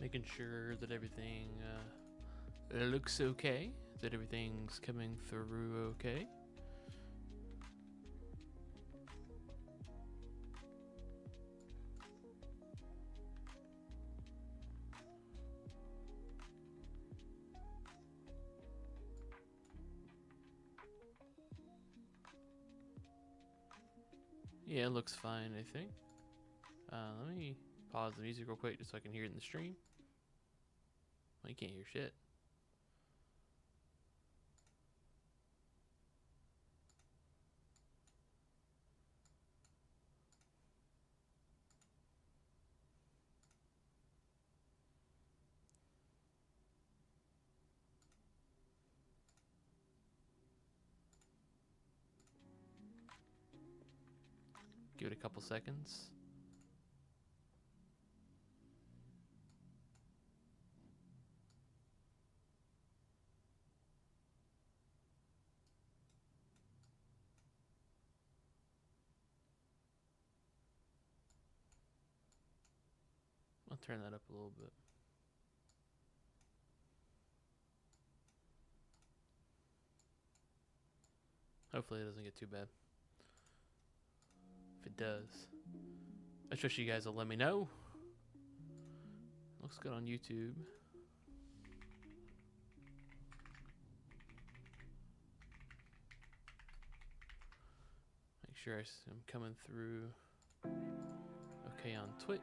Making sure that everything looks okay, that everything's coming through okay. Yeah, it looks fine, I think. Let me pause the music real quick just so I can hear it in the stream. Well, you can't hear shit. Give it a couple seconds. I'll turn that up a little bit. Hopefully it doesn't get too bad. If it does, I trust you guys will let me know. Looks good on YouTube. Make sure I'm coming through okay on Twitch.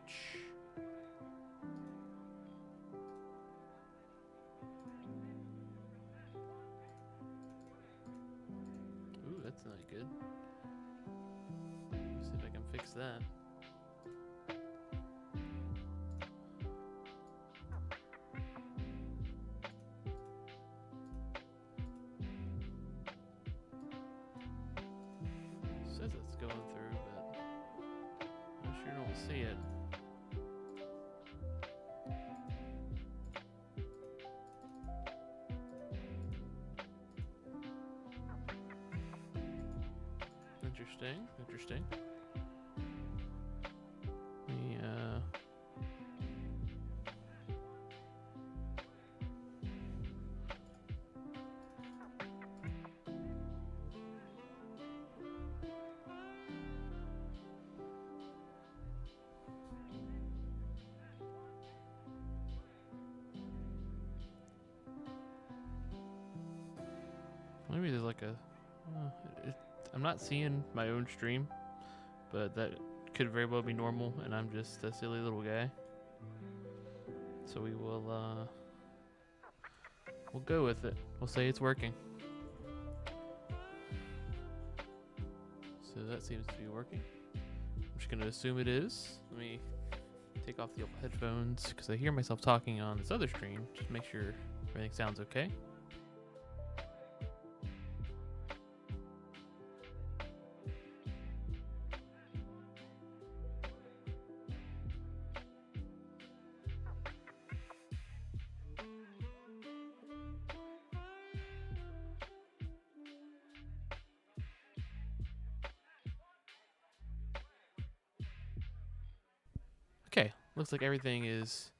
Ooh, that's not good. Let's see if I can fix that. Says it's going through, but I sure don't see it. Interesting. Maybe there's like a... I'm not seeing my own stream, but that could very well be normal, and I'm just a silly little guy. So we'll go with it. We'll say it's working. So that seems to be working. I'm just gonna assume it is. Let me take off the headphones because I hear myself talking on this other stream. Just make sure everything sounds okay. Okay, looks like everything is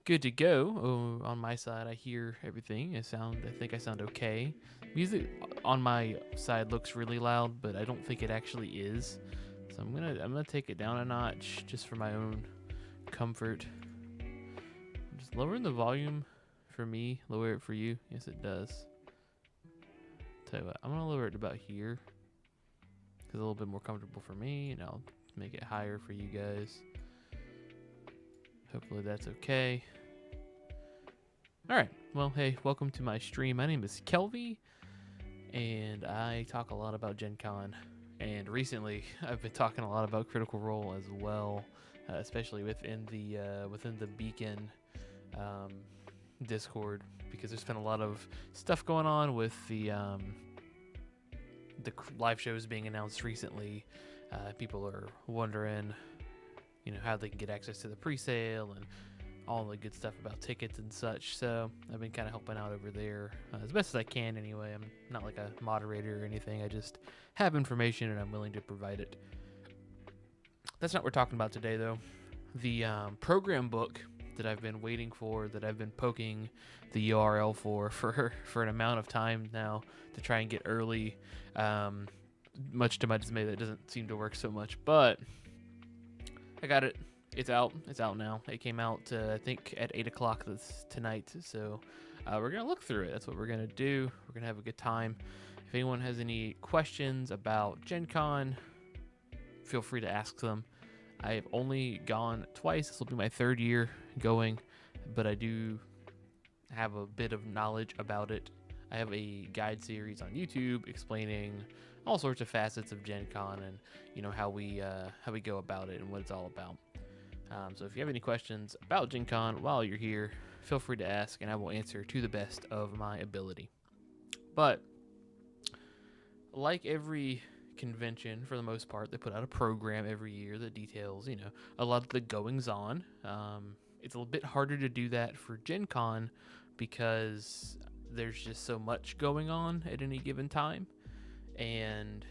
good to go. Oh, on my side, I hear everything. I think I sound okay. Music on my side looks really loud, but I don't think it actually is. So I'm gonna take it down a notch just for my own comfort. Just lowering the volume for me, lower it for you. Yes, it does. Tell you what, I'm gonna lower it about here because it's a little bit more comfortable for me, and I'll make it higher for you guys. Hopefully that's okay. Alright, well, hey, welcome to my stream. My name is Kelvy, and I talk a lot about Gen Con. And recently, I've been talking a lot about Critical Role as well, especially within the Beacon Discord, because there's been a lot of stuff going on with the live shows being announced recently. People are wondering, how they can get access to the pre-sale and all the good stuff about tickets and such. So I've been kind of helping out over there as best as I can anyway. I'm not like a moderator or anything. I just have information and I'm willing to provide it. That's not what we're talking about today, though. The program book that I've been waiting for, that I've been poking the URL for an amount of time now to try and get early. Much to my dismay, that doesn't seem to work so much, but I got it. It's out. It's out now. It came out, I think, at 8 o'clock tonight. So we're going to look through it. That's what we're going to do. We're going to have a good time. If anyone has any questions about Gen Con, feel free to ask them. I've only gone twice. This will be my third year going, but I do have a bit of knowledge about it. I have a guide series on YouTube explaining all sorts of facets of Gen Con and, you know, how we go about it and what it's all about. So if you have any questions about Gen Con while you're here, feel free to ask, and I will answer to the best of my ability. But like every convention, for the most part, they put out a program every year that details, you know, a lot of the goings on. It's a little bit harder to do that for Gen Con because there's just so much going on at any given time, and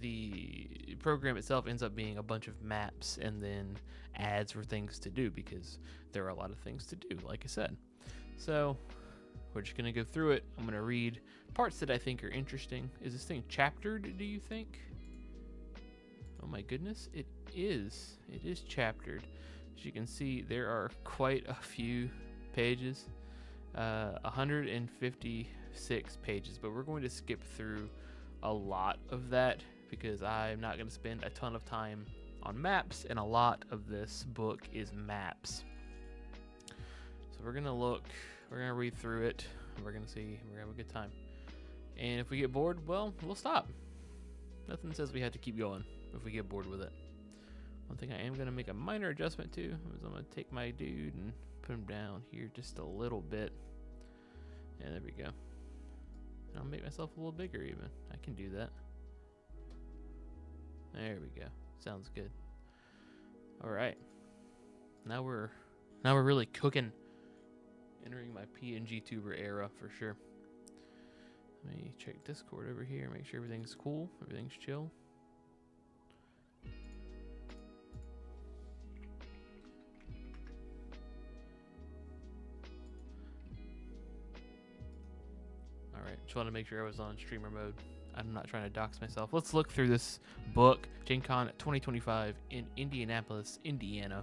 the program itself ends up being a bunch of maps and then ads for things to do, because there are a lot of things to do, like I said. So we're just going to go through it. I'm going to read parts that I think are interesting. Is this thing chaptered, do you think? Oh my goodness, it is. It is chaptered. As you can see, there are quite a few pages. 156 pages, but we're going to skip through a lot of that because I'm not going to spend a ton of time on maps, and a lot of this book is maps. So we're going to look, we're going to read through it, we're going to see, we're going to have a good time. And if we get bored, well, we'll stop. Nothing says we have to keep going if we get bored with it. One thing I am going to make a minor adjustment to is I'm going to take my dude and put him down here just a little bit. And there we go. I'll make myself a little bigger even. I can do that. There we go. Sounds good. All right. Now we're really cooking. Entering my PNG tuber era for sure. Let me check Discord over here, make sure everything's cool, everything's chill. Alright, just want to make sure I was on streamer mode. I'm not trying to dox myself. Let's look through this book, Gen Con 2025 in Indianapolis, Indiana.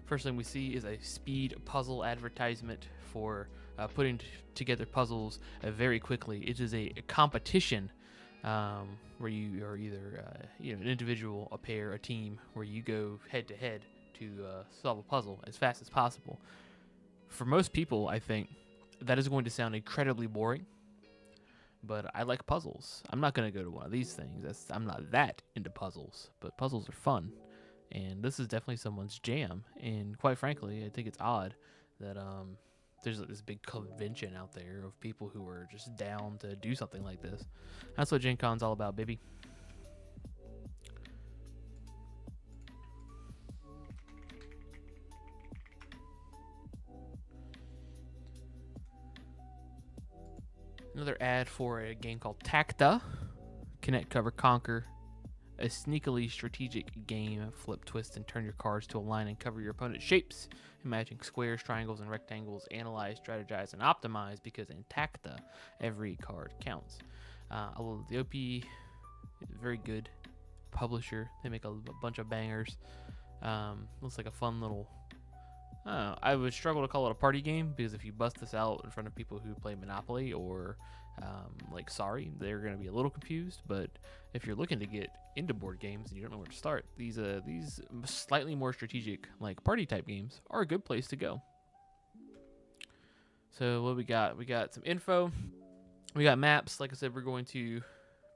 First thing we see is a speed puzzle advertisement for putting together puzzles very quickly. It is a competition where you are either an individual, a pair, a team, where you go head to head to solve a puzzle as fast as possible. For most people, I think that is going to sound incredibly boring, but I like puzzles. I'm not going to go to one of these things. I'm not that into puzzles, but puzzles are fun. And this is definitely someone's jam. And quite frankly, I think it's odd that there's this big convention out there of people who are just down to do something like this. That's what Gen Con's all about, baby. Another ad for a game called Tacta. Connect, Cover, Conquer. A sneakily strategic game. Flip, twist, and turn your cards to align and cover your opponent's shapes. Imagine squares, triangles, and rectangles. Analyze, strategize, and optimize, because in Tacta, every card counts. The OP is very good publisher. They make a bunch of bangers. Looks like a fun little... I would struggle to call it a party game, because if you bust this out in front of people who play Monopoly or like Sorry, they're going to be a little confused. But if you're looking to get into board games and you don't know where to start, these slightly more strategic, like party type games, are a good place to go. So what we got? We got some info. We got maps. Like I said, we're going to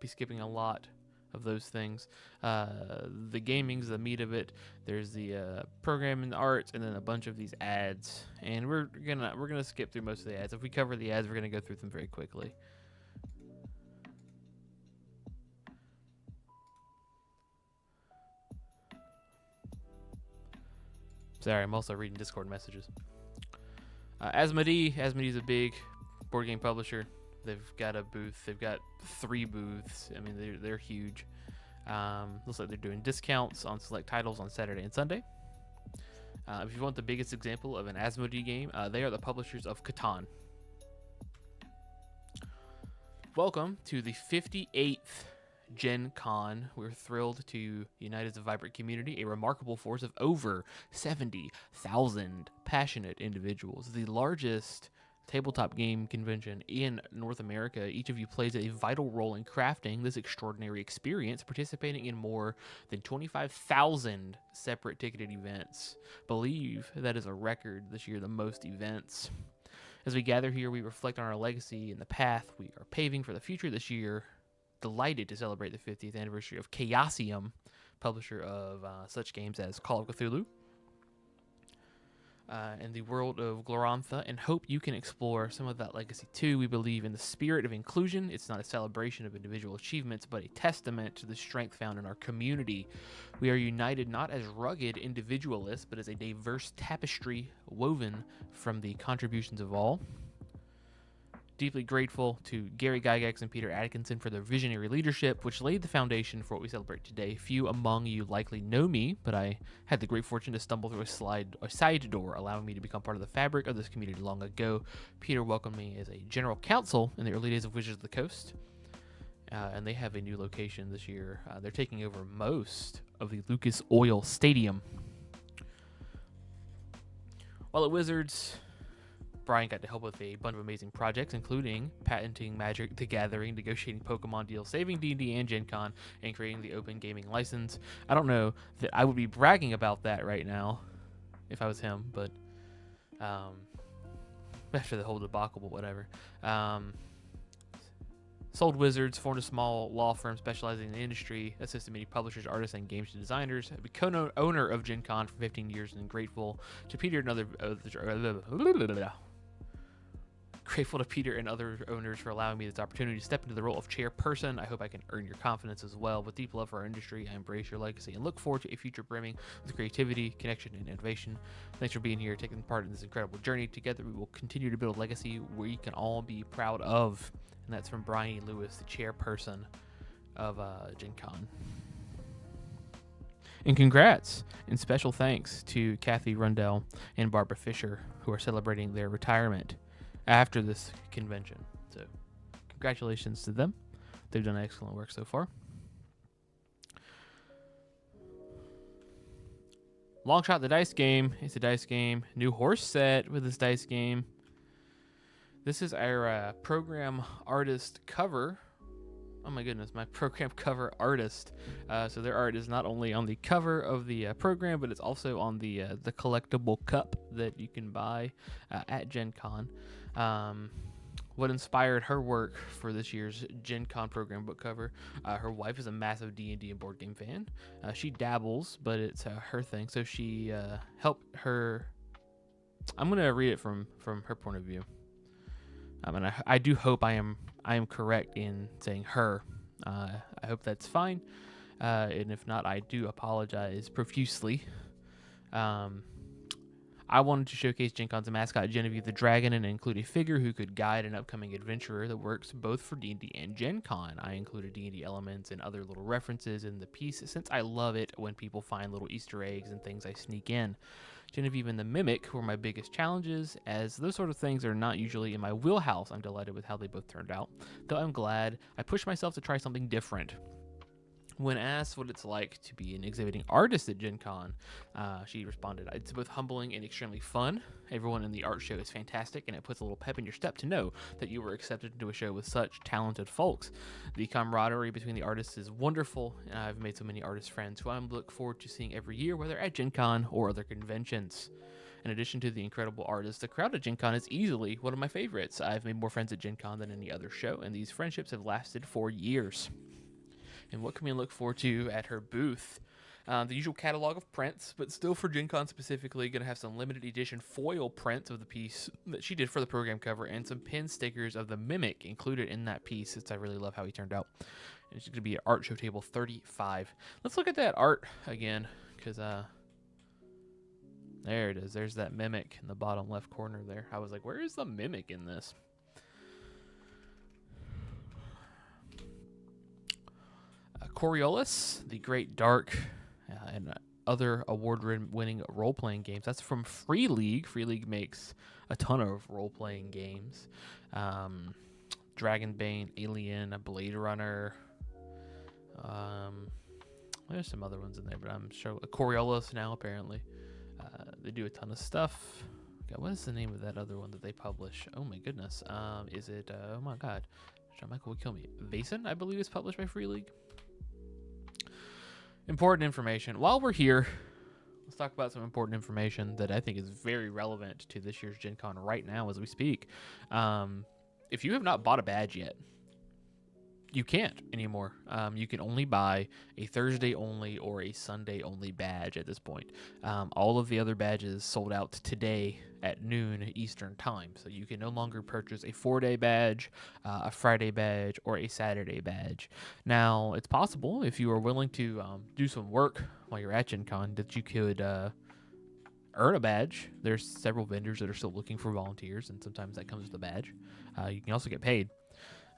be skipping a lot of those things. The gaming's the meat of it. There's the program and the arts, and then a bunch of these ads. And we're gonna skip through most of the ads. If we cover the ads, we're gonna go through them very quickly. Sorry, I'm also reading Discord messages. Asmodee is a big board game publisher. They've got a booth. They've got 3 booths. I mean, they're huge. Looks like they're doing discounts on select titles on Saturday and Sunday. If you want the biggest example of an Asmodee game, they are the publishers of Catan. Welcome to the 58th Gen Con. We're thrilled to unite as a vibrant community, a remarkable force of over 70,000 passionate individuals. The largest tabletop game convention in North America. Each of you plays a vital role in crafting this extraordinary experience, participating in more than 25,000 separate ticketed events. Believe that is a record this year, the most events. As we gather here, we reflect on our legacy and the path we are paving for the future this year. Delighted to celebrate the 50th anniversary of Chaosium, publisher of such games as Call of Cthulhu and the world of Glorantha, and hope you can explore some of that legacy too. We believe in the spirit of inclusion. It's not a celebration of individual achievements, but a testament to the strength found in our community. We are united not as rugged individualists, but as a diverse tapestry woven from the contributions of all. Deeply grateful to Gary Gygax and Peter Atkinson for their visionary leadership, which laid the foundation for what we celebrate today. Few among you likely know me, but I had the great fortune to stumble through a side door, allowing me to become part of the fabric of this community long ago. Peter welcomed me as a general counsel in the early days of Wizards of the Coast, and they have a new location this year. They're taking over most of the Lucas Oil Stadium. While at Wizards, Brian got to help with a bunch of amazing projects, including patenting Magic the Gathering, negotiating Pokemon deals, saving D&D and Gen Con, and creating the Open Gaming License. I don't know that I would be bragging about that right now if I was him, but after the whole debacle, but whatever. Sold Wizards, formed a small law firm specializing in the industry, assisted many publishers, artists, and games designers. Became owner of Gen Con for 15 years, and grateful to Peter and other owners for allowing me this opportunity to step into the role of chairperson. I hope I can earn your confidence as well. With deep love for our industry, I embrace your legacy and look forward to a future brimming with creativity, connection, and innovation. Thanks for being here, taking part in this incredible journey. Together, we will continue to build a legacy we can all be proud of. And that's from Brian Lewis, the chairperson of Gen Con. And congrats and special thanks to Kathy Rundell and Barbara Fisher, who are celebrating their retirement after this convention. So congratulations to them. They've done excellent work so far. Longshot the Dice Game. It's a dice game. New horse set with this dice game. This is our program artist cover. Oh my goodness, my program cover artist. So their art is not only on the cover of the program, but it's also on the collectible cup that you can buy at Gen Con. What inspired her work for this year's Gen Con program book cover? Her wife is a massive D&D and board game fan. She dabbles, but it's her thing. So she helped her. I'm gonna read it from her point of view. And I do hope I am correct in saying her. I hope that's fine. And if not, I do apologize profusely. I wanted to showcase Gen Con's mascot, Genevieve the Dragon, and include a figure who could guide an upcoming adventurer that works both for D&D and Gen Con. I included D&D elements and other little references in the piece, since I love it when people find little Easter eggs and things I sneak in. Genevieve and the Mimic were my biggest challenges, as those sort of things are not usually in my wheelhouse. I'm delighted with how they both turned out, though I'm glad I pushed myself to try something different. When asked what it's like to be an exhibiting artist at Gen Con, she responded, "It's both humbling and extremely fun. Everyone in the art show is fantastic, and it puts a little pep in your step to know that you were accepted into a show with such talented folks. The camaraderie between the artists is wonderful, and I've made so many artist friends who I look forward to seeing every year, whether at Gen Con or other conventions." In addition to the incredible artists, the crowd at Gen Con is easily one of my favorites. I've made more friends at Gen Con than any other show, and these friendships have lasted for years. And what can we look forward to at her booth? The usual catalog of prints, but still for Gen Con specifically, going to have some limited edition foil prints of the piece that she did for the program cover, and some pin stickers of the Mimic included in that piece, since I really love how he turned out. And it's going to be at Art Show Table 35. Let's look at that art again, because there it is. There's that Mimic in the bottom left corner there. I was like, where is the Mimic in this? Coriolis, the great dark and other award-winning role-playing games. That's from Free League. Free League makes a ton of role-playing games. Dragonbane, Alien, Blade Runner. There's some other ones in there, but I'm sure Coriolis now apparently. They do a ton of stuff. God, what is the name of that other one that they publish? Oh my goodness. Is it? Oh my God, John Michael will kill me. Vaesen, I believe, is published by Free League. Important information. While we're here, let's talk about some important information that I think is very relevant to this year's Gen Con right now as we speak. If you have not bought a badge yet, you can't anymore. You can only buy a Thursday only or a Sunday only badge at this point. All of the other badges sold out today at noon Eastern time. So you can no longer purchase a 4-day badge, a Friday badge, or a Saturday badge. Now, it's possible if you are willing to do some work while you're at Gen Con that you could earn a badge. There's several vendors that are still looking for volunteers, and sometimes that comes with a badge. You can also get paid.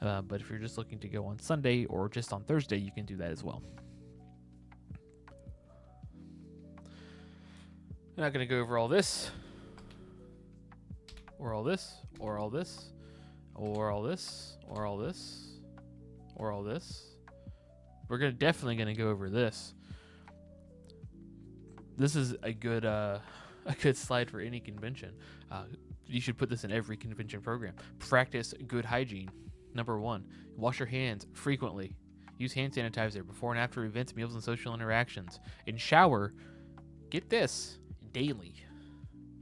But if you're just looking to go on Sunday or just on Thursday, you can do that as well. I'm not going to go over all this, or all this, or all this, or all this, or all this, or all this. We're definitely going to go over this. This is a good slide for any convention. You should put this in every convention program. Practice good hygiene. Number 1, wash your hands frequently. Use hand sanitizer before and after events, meals, and social interactions. And shower, get this, daily.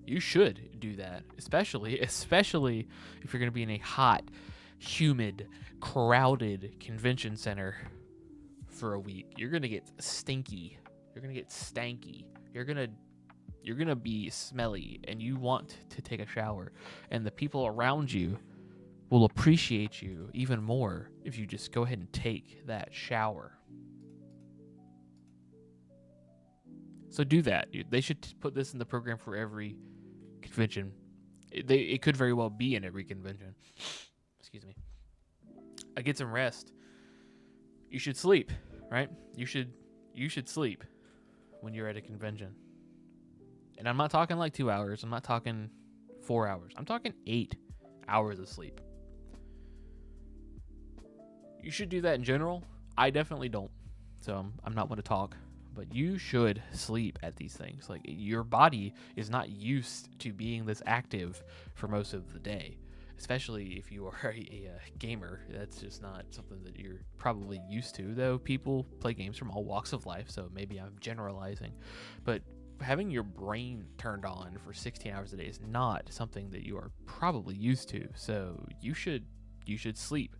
You should do that, especially if you're going to be in a hot, humid, crowded convention center for a week. You're going to get stinky. You're going to get stanky. You're going to be smelly, and you want to take a shower. And the people around you will appreciate you even more if you just go ahead and take that shower. So do that. They should put this in the program for every convention. It could very well be in every convention. Excuse me. Get some rest. You should sleep, right? You should sleep when you're at a convention. And I'm not talking like 2 hours. I'm not talking 4 hours. I'm talking 8 hours of sleep. You should do that in general. I definitely don't. So I'm not one to talk. But you should sleep at these things. Like, your body is not used to being this active for most of the day. Especially if you are a gamer. That's just not something that you're probably used to. Though people play games from all walks of life. So maybe I'm generalizing. But having your brain turned on for 16 hours a day is not something that you are probably used to. So you should sleep.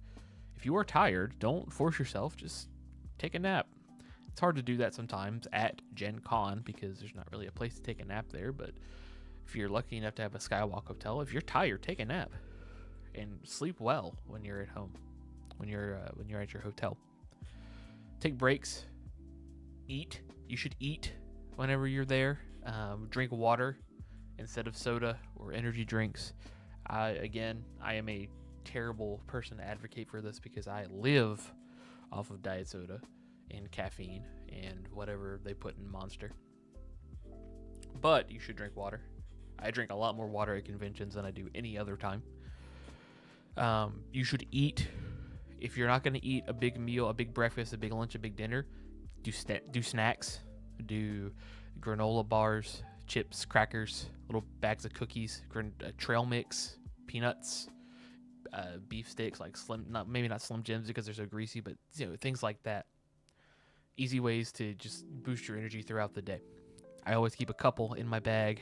If you are tired, don't force yourself. Just take a nap. It's hard to do that sometimes at Gen Con because there's not really a place to take a nap there. But if you're lucky enough to have a Skywalk hotel, if you're tired, take a nap and sleep well when you're at home, when you're at your hotel. Take breaks. Eat. You should eat whenever you're there. Drink water instead of soda or energy drinks. I am a terrible person to advocate for this because I live off of diet soda and caffeine and whatever they put in Monster. But you should drink water. I drink a lot more water at conventions than I do any other time. You should eat. If you're not going to eat a big meal, a big breakfast, a big lunch, a big dinner, do snacks. Do granola bars, chips, crackers, little bags of cookies, trail mix, peanuts, beef sticks, like maybe not Slim Jims because they're so greasy, but things like that. Easy ways to just boost your energy throughout the day. I always keep a couple in my bag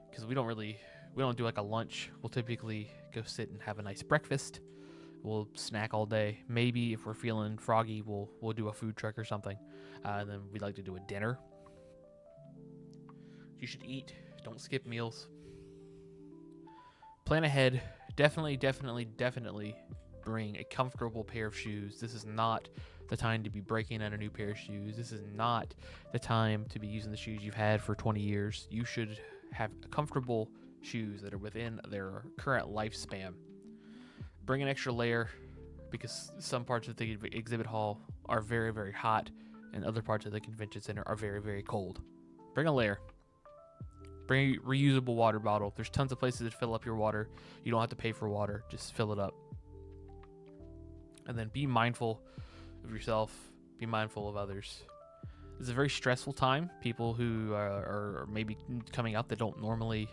because we don't do like a lunch. We'll typically go sit and have a nice breakfast. We'll snack all day. Maybe if we're feeling froggy, we'll do a food truck or something. And then we'd like to do a dinner. You should eat. Don't skip meals. Plan ahead. Definitely bring a comfortable pair of shoes. This is not the time to be breaking out a new pair of shoes. This is not the time to be using the shoes you've had for 20 years. You should have comfortable shoes that are within their current lifespan. Bring an extra layer because some parts of the exhibit hall are very, very hot. and other parts of the convention center are very, very cold. Bring a layer. Bring a reusable water bottle. There's tons of places to fill up your water. You don't have to pay for water. Just fill it up. And then be mindful of yourself. Be mindful of others. It's a very stressful time. People who are maybe coming out that don't normally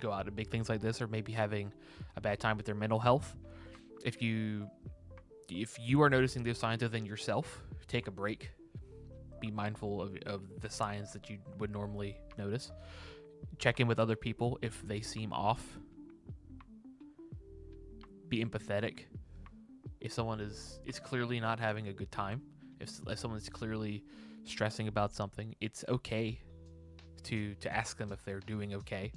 go out to big things like this, or maybe having a bad time with their mental health. If you are noticing those signs within yourself, take a break. Be mindful of the signs that you would normally notice. Check in with other people if they seem off. Be empathetic. If someone is clearly not having a good time, if someone is clearly stressing about something, it's okay to ask them if they're doing okay,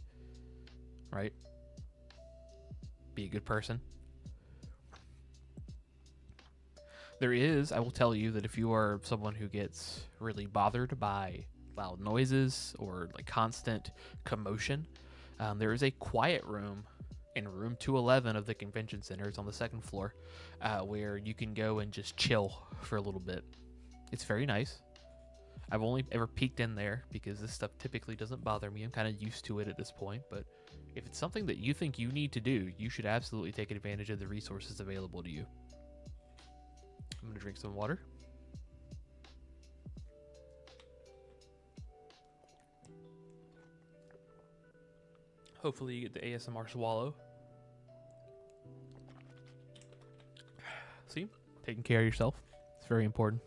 right? Be a good person. I will tell you that if you are someone who gets really bothered by loud noises or like constant commotion, there is a quiet room in room 211 of the convention center. It's on the second floor, where you can go and just chill for a little bit. It's very nice. I've only ever peeked in there because this stuff typically doesn't bother me. I'm kind of used to it at this point, but if it's something that you think you need to do, you should absolutely take advantage of the resources available to you. I'm going to drink some water. Hopefully you get the ASMR swallow. See? Taking care of yourself. It's very important.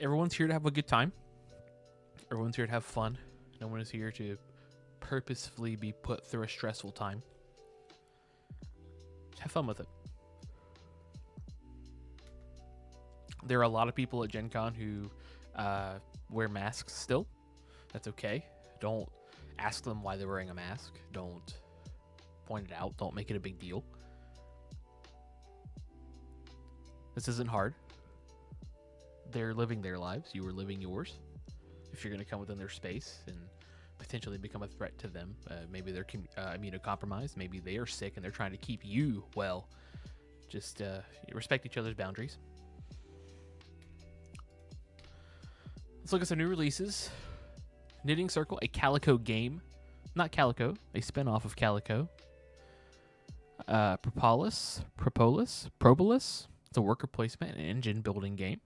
Everyone's here to have a good time. Everyone's here to have fun. No one is here to purposefully be put through a stressful time. Just have fun with it. There are a lot of people at Gen Con who wear masks still. That's okay. Don't ask them why they're wearing a mask. Don't point it out. Don't make it a big deal. This isn't hard. They're living their lives. You are living yours. If you're going to come within their space and potentially become a threat to them, maybe they're immunocompromised. Maybe they are sick and they're trying to keep you well. Just respect each other's boundaries. Let's look at some new releases. Knitting Circle, a Calico game. Not Calico, a spinoff of Calico. Propolis. It's a worker placement and engine building game.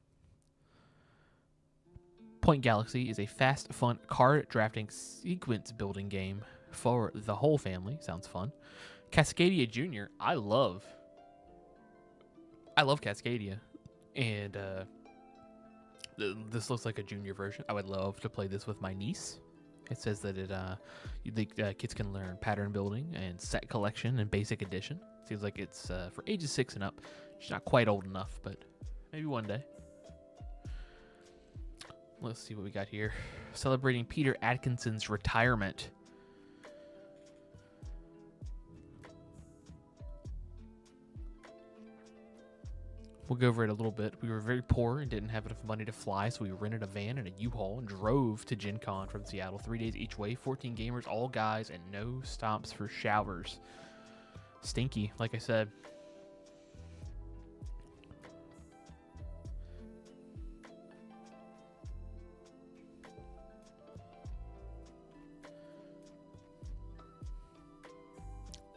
Point Galaxy is a fast, fun card drafting sequence building game for the whole family. Sounds fun. Cascadia Jr. I love Cascadia. And this looks like a junior version. I would love to play this with my niece. It says that the kids can learn pattern building and set collection and basic edition. Seems like it's for ages 6 and up. She's not quite old enough, but maybe one day. Let's see what we got here. Celebrating Peter Atkinson's retirement. We'll go over it a little bit. We were very poor and didn't have enough money to fly, so we rented a van and a U-Haul and drove to Gen Con from Seattle. 3 days each way, 14 gamers, all guys, and no stops for showers. Stinky, like I said.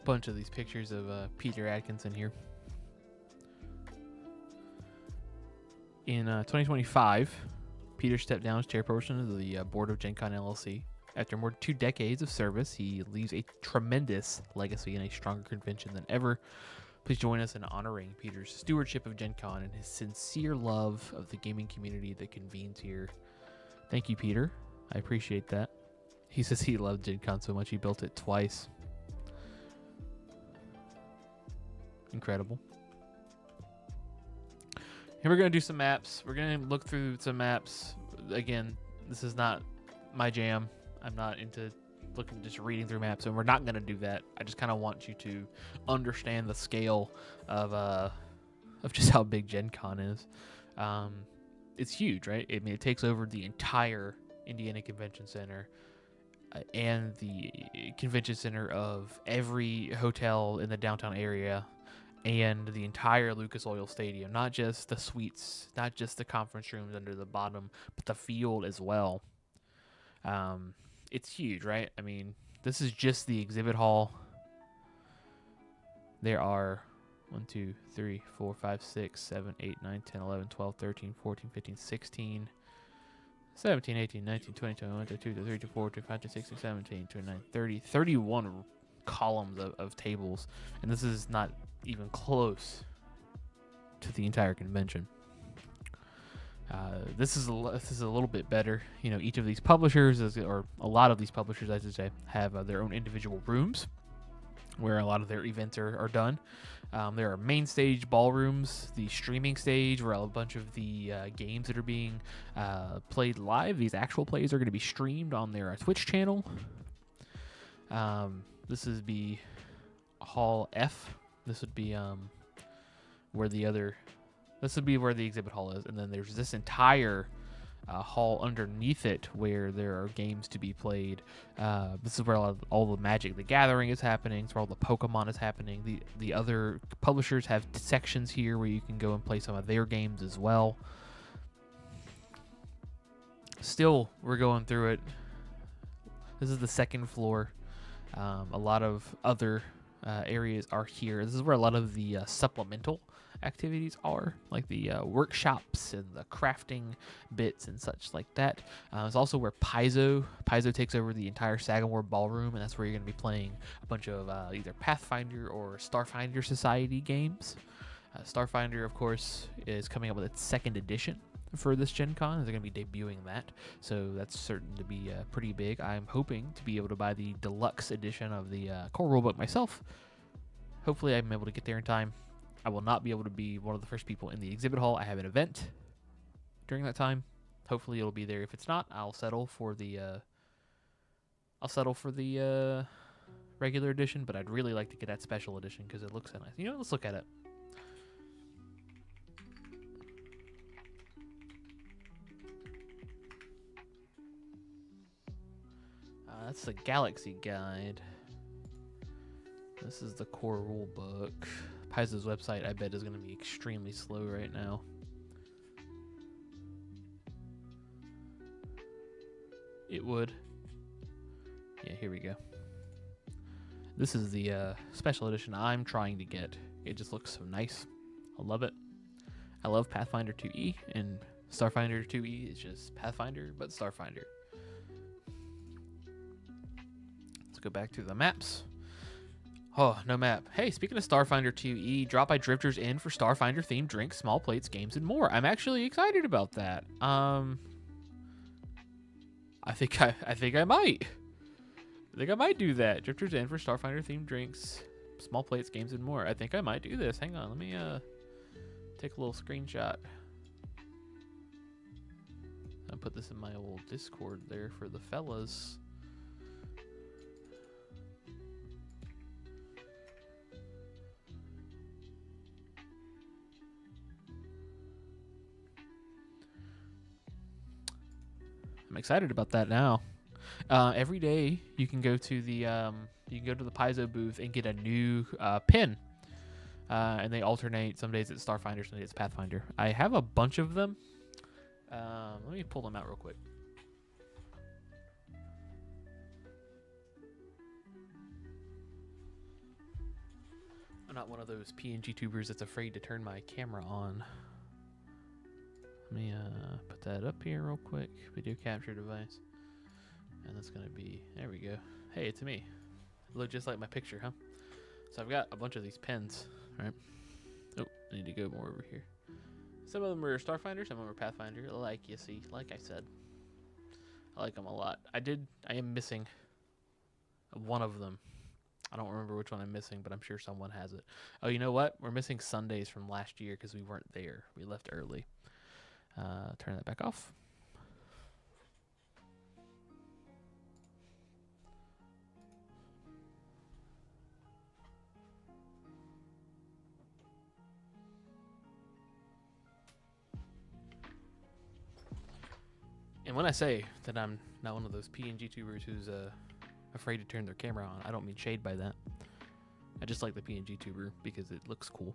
Bunch of these pictures of Peter Atkinson here. In 2025, Peter stepped down as chairperson of the board of Gen Con LLC. After more than 2 decades of service, he leaves a tremendous legacy and a stronger convention than ever. Please join us in honoring Peter's stewardship of Gen Con and his sincere love of the gaming community that convenes here. Thank you, Peter. I appreciate that. He says he loved Gen Con so much he built it twice. Incredible. And we're going to do some maps. We're going to look through some maps. Again, this is not my jam. I'm not into just reading through maps, and we're not going to do that. I just kind of want you to understand the scale of just how big Gen Con is. It's huge, right? I mean, it takes over the entire Indiana Convention Center and the convention center of every hotel in the downtown area and the entire Lucas Oil Stadium, not just the suites, not just the conference rooms under the bottom, but the field as well. It's huge, right? I mean, this is just the exhibit hall. There are 1, 2, 3, 4, 5, 6, 7, 8, 9, 10, 11, 12, 13, 14, 15, 16, 17, 18, 19, 20, 21, 22, 23, 24, 25, 26, 17, 29, 30, 31 columns of tables. And this is not even close to the entire convention. This is a little bit better. You know, each of these publishers, or a lot of these publishers, I should say, have their own individual rooms where a lot of their events are done. There are main stage ballrooms, the streaming stage where a bunch of the games that are being played live, these actual plays, are going to be streamed on their Twitch channel. This is the Hall F. This would be where the exhibit hall is, and then there's this entire hall underneath it where there are games to be played. This is where all the Magic the Gathering is happening. It's where all the Pokemon is happening. The other publishers have sections here where you can go and play some of their games as well. Still, we're going through it. This is the second floor. A lot of other areas are here. This is where a lot of the supplemental activities are, like the workshops and the crafting bits and such like that. It's also where Paizo takes over the entire Sagamore Ballroom, and that's where you're going to be playing a bunch of either Pathfinder or Starfinder Society games. Starfinder, of course, is coming up with its second edition for this Gen Con. They're going to be debuting that, so that's certain to be pretty big. I'm hoping to be able to buy the deluxe edition of the core rulebook myself. Hopefully I'm able to get there in time. I will not be able to be one of the first people in the exhibit hall. I have an event during that time. Hopefully it'll be there. If it's not, I'll settle for the regular edition, but I'd really like to get that special edition because it looks so nice. You know, let's look at it. That's the Galaxy Guide. This is the core rule book. Paizo's website, I bet, is going to be extremely slow right now. It would. Yeah, here we go. This is the special edition I'm trying to get. It just looks so nice. I love it. I love Pathfinder 2E, and Starfinder 2E is just Pathfinder, but Starfinder. Let's go back to the maps. Oh, no map. Hey, speaking of Starfinder 2E, drop by Drifters Inn for Starfinder themed drinks, small plates, games, and more. I'm actually excited about that. I think I might do that. Drifters Inn for Starfinder themed drinks, small plates, games, and more. I think I might do this. Hang on, let me take a little screenshot. I'll put this in my old Discord there for the fellas. I'm excited about that now. Every day you can go to the Paizo booth and get a new pin, and they alternate. Some days it's Starfinder, some days it's Pathfinder. I have a bunch of them. Let me pull them out real quick. I'm not one of those PNG tubers that's afraid to turn my camera on. Let me put that up here real quick. Video capture device. And that's going to be... There we go. Hey, it's me. Look just like my picture, huh? So I've got a bunch of these pens, right? Oh, I need to go more over here. Some of them are Starfinder, some of them are Pathfinder. Like you see, like I said. I like them a lot. I am missing one of them. I don't remember which one I'm missing, but I'm sure someone has it. Oh, you know what? We're missing Sundays from last year because we weren't there. We left early. Turn that back off. And when I say that I'm not one of those PNG tubers who's afraid to turn their camera on, I don't mean shade by that. I just like the PNG tuber because it looks cool.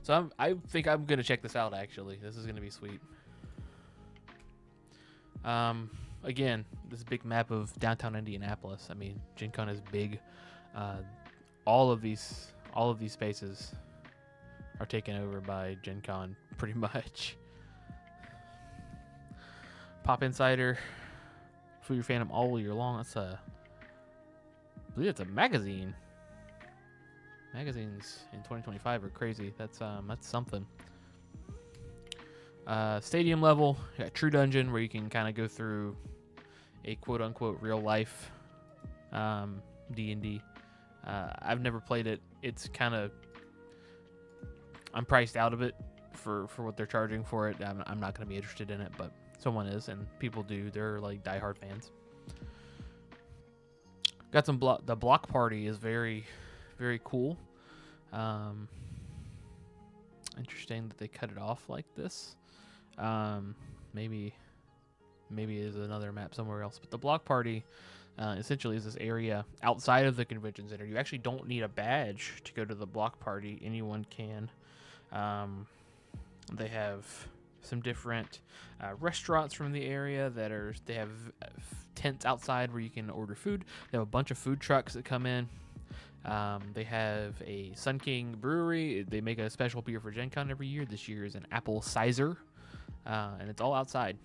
So I think I'm gonna check this out. Actually, this is gonna be sweet. Again, this big map of downtown Indianapolis. I mean, Gen Con is big. All of these spaces are taken over by Gen Con pretty much. Pop Insider, for your fandom all year long. That's I believe it's a magazine. Magazines in 2025 are crazy. That's something. Stadium level, you got True Dungeon, where you can kind of go through a quote-unquote real-life D&D. I've never played it. It's kind of... I'm priced out of it for what they're charging for it. I'm not going to be interested in it, but someone is, and people do. They're like diehard fans. Got some the block party is very, very cool. Interesting that they cut it off like this. Maybe is another map somewhere else. But the block party essentially is this area outside of the convention center. You actually don't need a badge to go to the block party. Anyone can. They have some different restaurants from the area they have tents outside where you can order food. They have a bunch of food trucks that come in. They have a Sun King brewery. They make a special beer for Gen Con every year. This year is an apple cider, and it's all outside.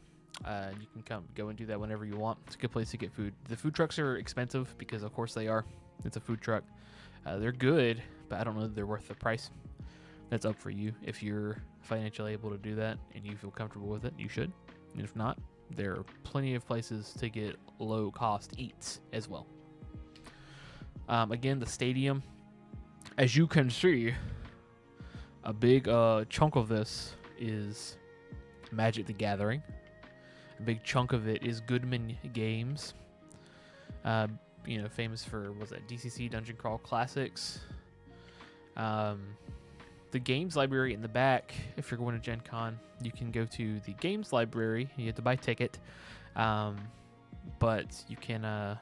You can go and do that whenever you want. It's a good place to get food. The food trucks are expensive because, of course, they are. It's a food truck. They're good, but I don't know that they're worth the price. That's up for you. If you're financially able to do that and you feel comfortable with it, you should. And if not, there are plenty of places to get low-cost eats as well. Again, the stadium, as you can see, a big chunk of this is Magic the Gathering. A big chunk of it is Goodman Games. Famous for, DCC Dungeon Crawl Classics. The games library in the back, if you're going to Gen Con, you can go to the games library. You have to buy a ticket. But you can, well,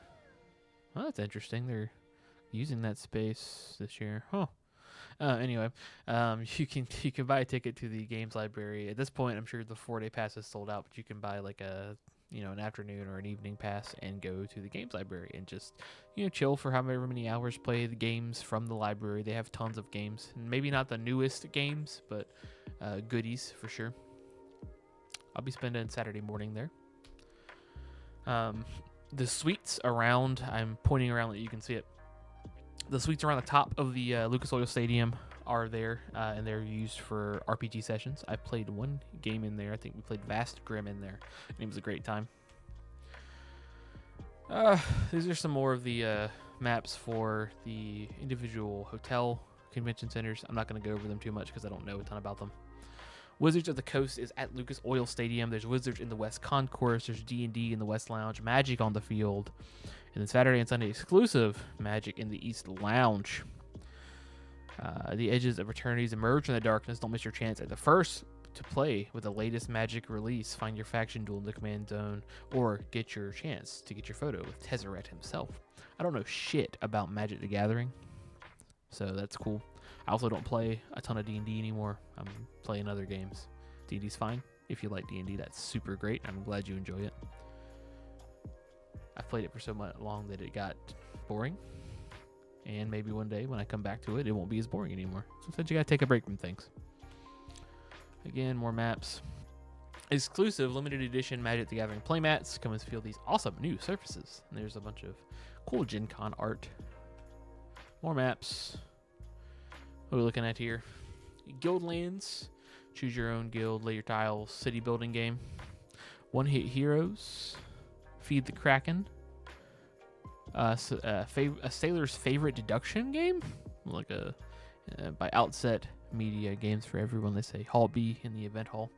that's interesting. They're using that space this year. Anyway, you can buy a ticket to the games library. At this point, I'm sure the 4-day pass is sold out, but you can buy like an afternoon or an evening pass and go to the games library and just, chill for however many hours, play the games from the library. They have tons of games. Maybe not the newest games, but goodies for sure. I'll be spending Saturday morning there. The suites around, I'm pointing around that you can see it. The suites around the top of the Lucas Oil Stadium are there, and they're used for RPG sessions. I played one game in there. I think we played Vast Grim in there, and it was a great time. These are some more of the maps for the individual hotel convention centers. I'm not going to go over them too much because I don't know a ton about them. Wizards of the Coast is at Lucas Oil Stadium. There's Wizards in the West Concourse. There's D&D in the West Lounge. Magic on the field. And then Saturday and Sunday exclusive Magic in the East Lounge. The edges of fraternities emerge from the darkness. Don't miss your chance at the first to play with the latest Magic release. Find your faction duel in the command zone, or get your chance to get your photo with Tezzeret himself. I don't know shit about Magic the Gathering, so that's cool. I also don't play a ton of D&D anymore. I'm playing other games. D&D's fine. If you like D&D, that's super great. I'm glad you enjoy it. I've played it for so long that it got boring. And maybe one day when I come back to it, it won't be as boring anymore. Sometimes you gotta take a break from things. Again, more maps. Exclusive limited edition Magic the Gathering playmats. Come and feel these awesome new surfaces. And there's a bunch of cool Gen Con art. More maps. What are we looking at here? Guildlands. Choose your own guild, lay your tiles, city building game. One Hit Heroes. Feed the Kraken. A Sailor's Favorite Deduction game? Like by Outset Media, games for everyone. They say Hall B in the event hall.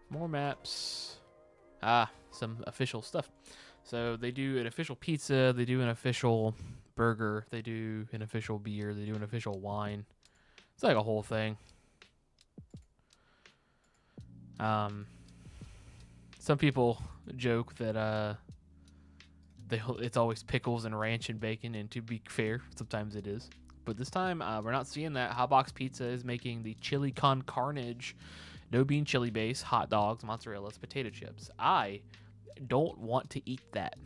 More maps. Some official stuff. So they do an official pizza. They do an official burger. They do an official beer. They do an official wine. It's like a whole thing. Some people joke that it's always pickles and ranch and bacon, and to be fair, sometimes it is. But this time, we're not seeing that. Hotbox Pizza is making the Chili Con Carnage, no bean chili base, hot dogs, mozzarella, potato chips. I don't want to eat that.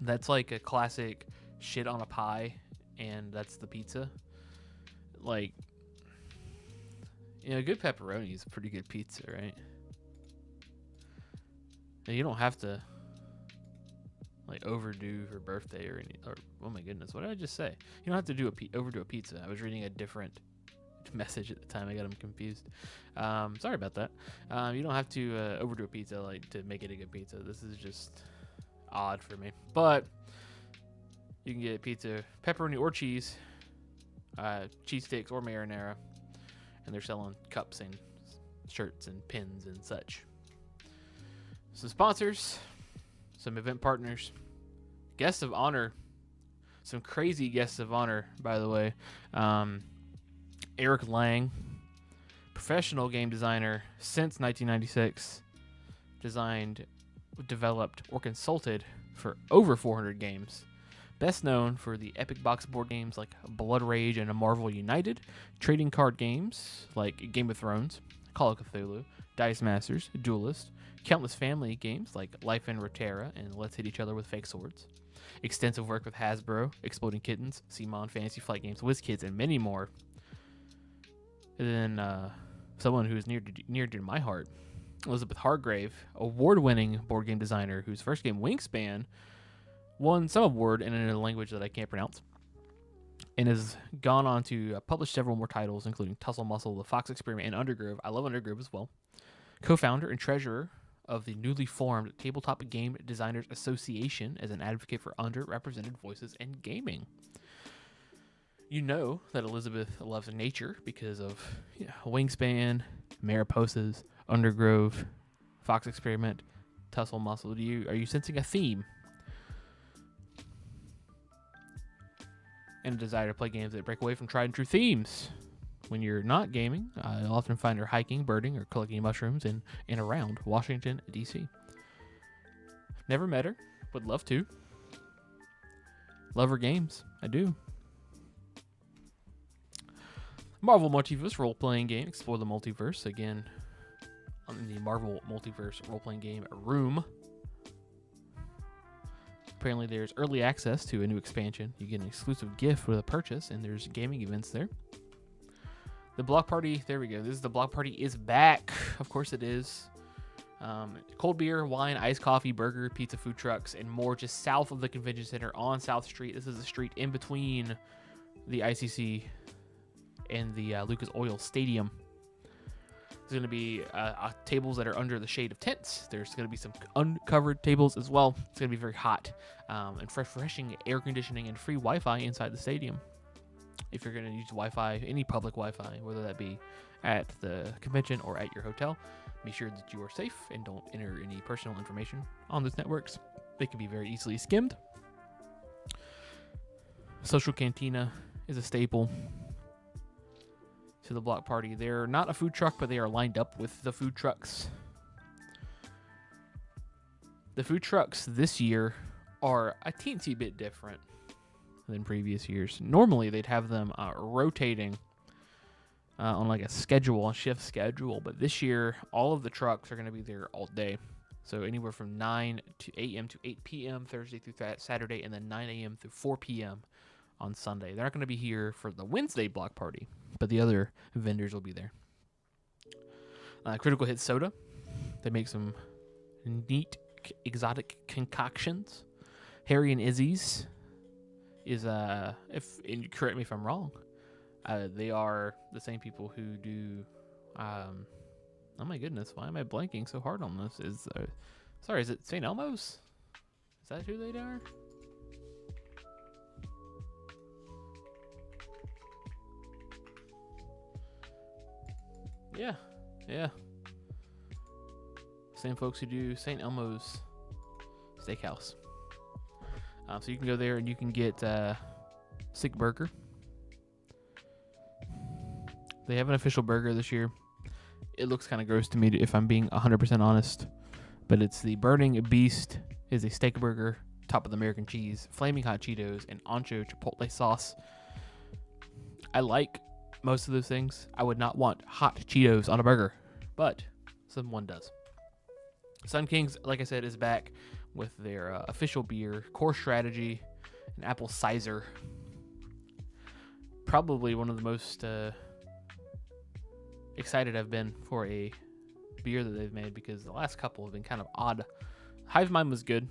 That's like a classic shit on a pie, and that's the pizza. Like, good pepperoni is a pretty good pizza, right? And you don't have to like overdo her birthday or oh my goodness, what did I just say? You don't have to do overdo a pizza. I was reading a different message at the time. I got them confused. Sorry about that. You don't have to overdo a pizza like to make it a good pizza. This is just odd for me, but you can get pizza, pepperoni or cheese, cheese sticks or marinara, and they're selling cups and shirts and pins and such. Some sponsors, some event partners, guests of honor, some crazy guests of honor, by the way. Eric Lang, professional game designer since 1996, developed, or consulted for over 400 games. Best known for the epic box board games like Blood Rage and Marvel United, trading card games like Game of Thrones, Call of Cthulhu, Dice Masters, Duelist, countless family games like Life in Runeterra and Let's Hit Each Other with Fake Swords, extensive work with Hasbro, Exploding Kittens, CMON, Fantasy Flight Games, WizKids, and many more. And then someone who is near to my heart, Elizabeth Hargrave, award-winning board game designer whose first game, Wingspan, won some award in a language that I can't pronounce, and has gone on to publish several more titles, including Tussle Muscle, The Fox Experiment, and Undergrove. I love Undergrove as well. Co-founder and treasurer of the newly formed Tabletop Game Designers Association as an advocate for underrepresented voices in gaming. You know that Elizabeth loves nature because of Wingspan, Mariposas, Undergrove, Fox Experiment, Tussle Muscle. Are you sensing a theme? And a desire to play games that break away from tried and true themes. When you're not gaming, you'll often find her hiking, birding, or collecting mushrooms in and around Washington, D.C. Never met her, would love to. Love her games, I do. Marvel Multiverse role-playing game, explore the multiverse, again, on the Marvel Multiverse role-playing game Room. Apparently there's early access to a new expansion. You get an exclusive gift with a purchase, and there's gaming events there. The Block Party, there we go. This is the Block Party is back. Of course it is. Cold beer, wine, iced coffee, burger, pizza, food trucks, and more just south of the convention center on South Street. This is the street in between the ICC and the Lucas Oil Stadium. There's going to be tables that are under the shade of tents. There's going to be some uncovered tables as well. It's going to be very hot and refreshing air conditioning and free Wi-Fi inside the stadium. If you're going to use Wi-Fi, any public Wi-Fi, whether that be at the convention or at your hotel, be sure that you are safe and don't enter any personal information on those networks. They can be very easily skimmed. Social Cantina is a staple to the Block Party. They're not a food truck, but they are lined up with the food trucks. The food trucks this year are a teensy bit different than previous years. Normally, they'd have them rotating on like a shift schedule, but this year, all of the trucks are going to be there all day. So anywhere from 9 a.m. to 8 p.m. Thursday through Saturday, and then 9 a.m. through 4 p.m. on Sunday. They're not going to be here for the Wednesday Block Party, but the other vendors will be there. Critical Hit Soda. They make some neat, exotic concoctions. Harry and Izzy's is, and correct me if I'm wrong, they are the same people who do, oh my goodness, why am I blanking so hard on this? Is it St. Elmo's? Is that who they are? Yeah. Same folks who do St. Elmo's Steakhouse. So you can go there and you can get Sick Burger. They have an official burger this year. It looks kind of gross to me if I'm being 100% honest. But it's the Burning Beast is a steak burger topped with American cheese, flaming hot Cheetos, and ancho chipotle sauce. I like most of those things. I would not want hot Cheetos on a burger, but someone does. Sun Kings, like I said, is back with their official beer, Core Strategy, and Apple Cider. Probably one of the most excited I've been for a beer that they've made, because the last couple have been kind of odd. Hive Mind was good.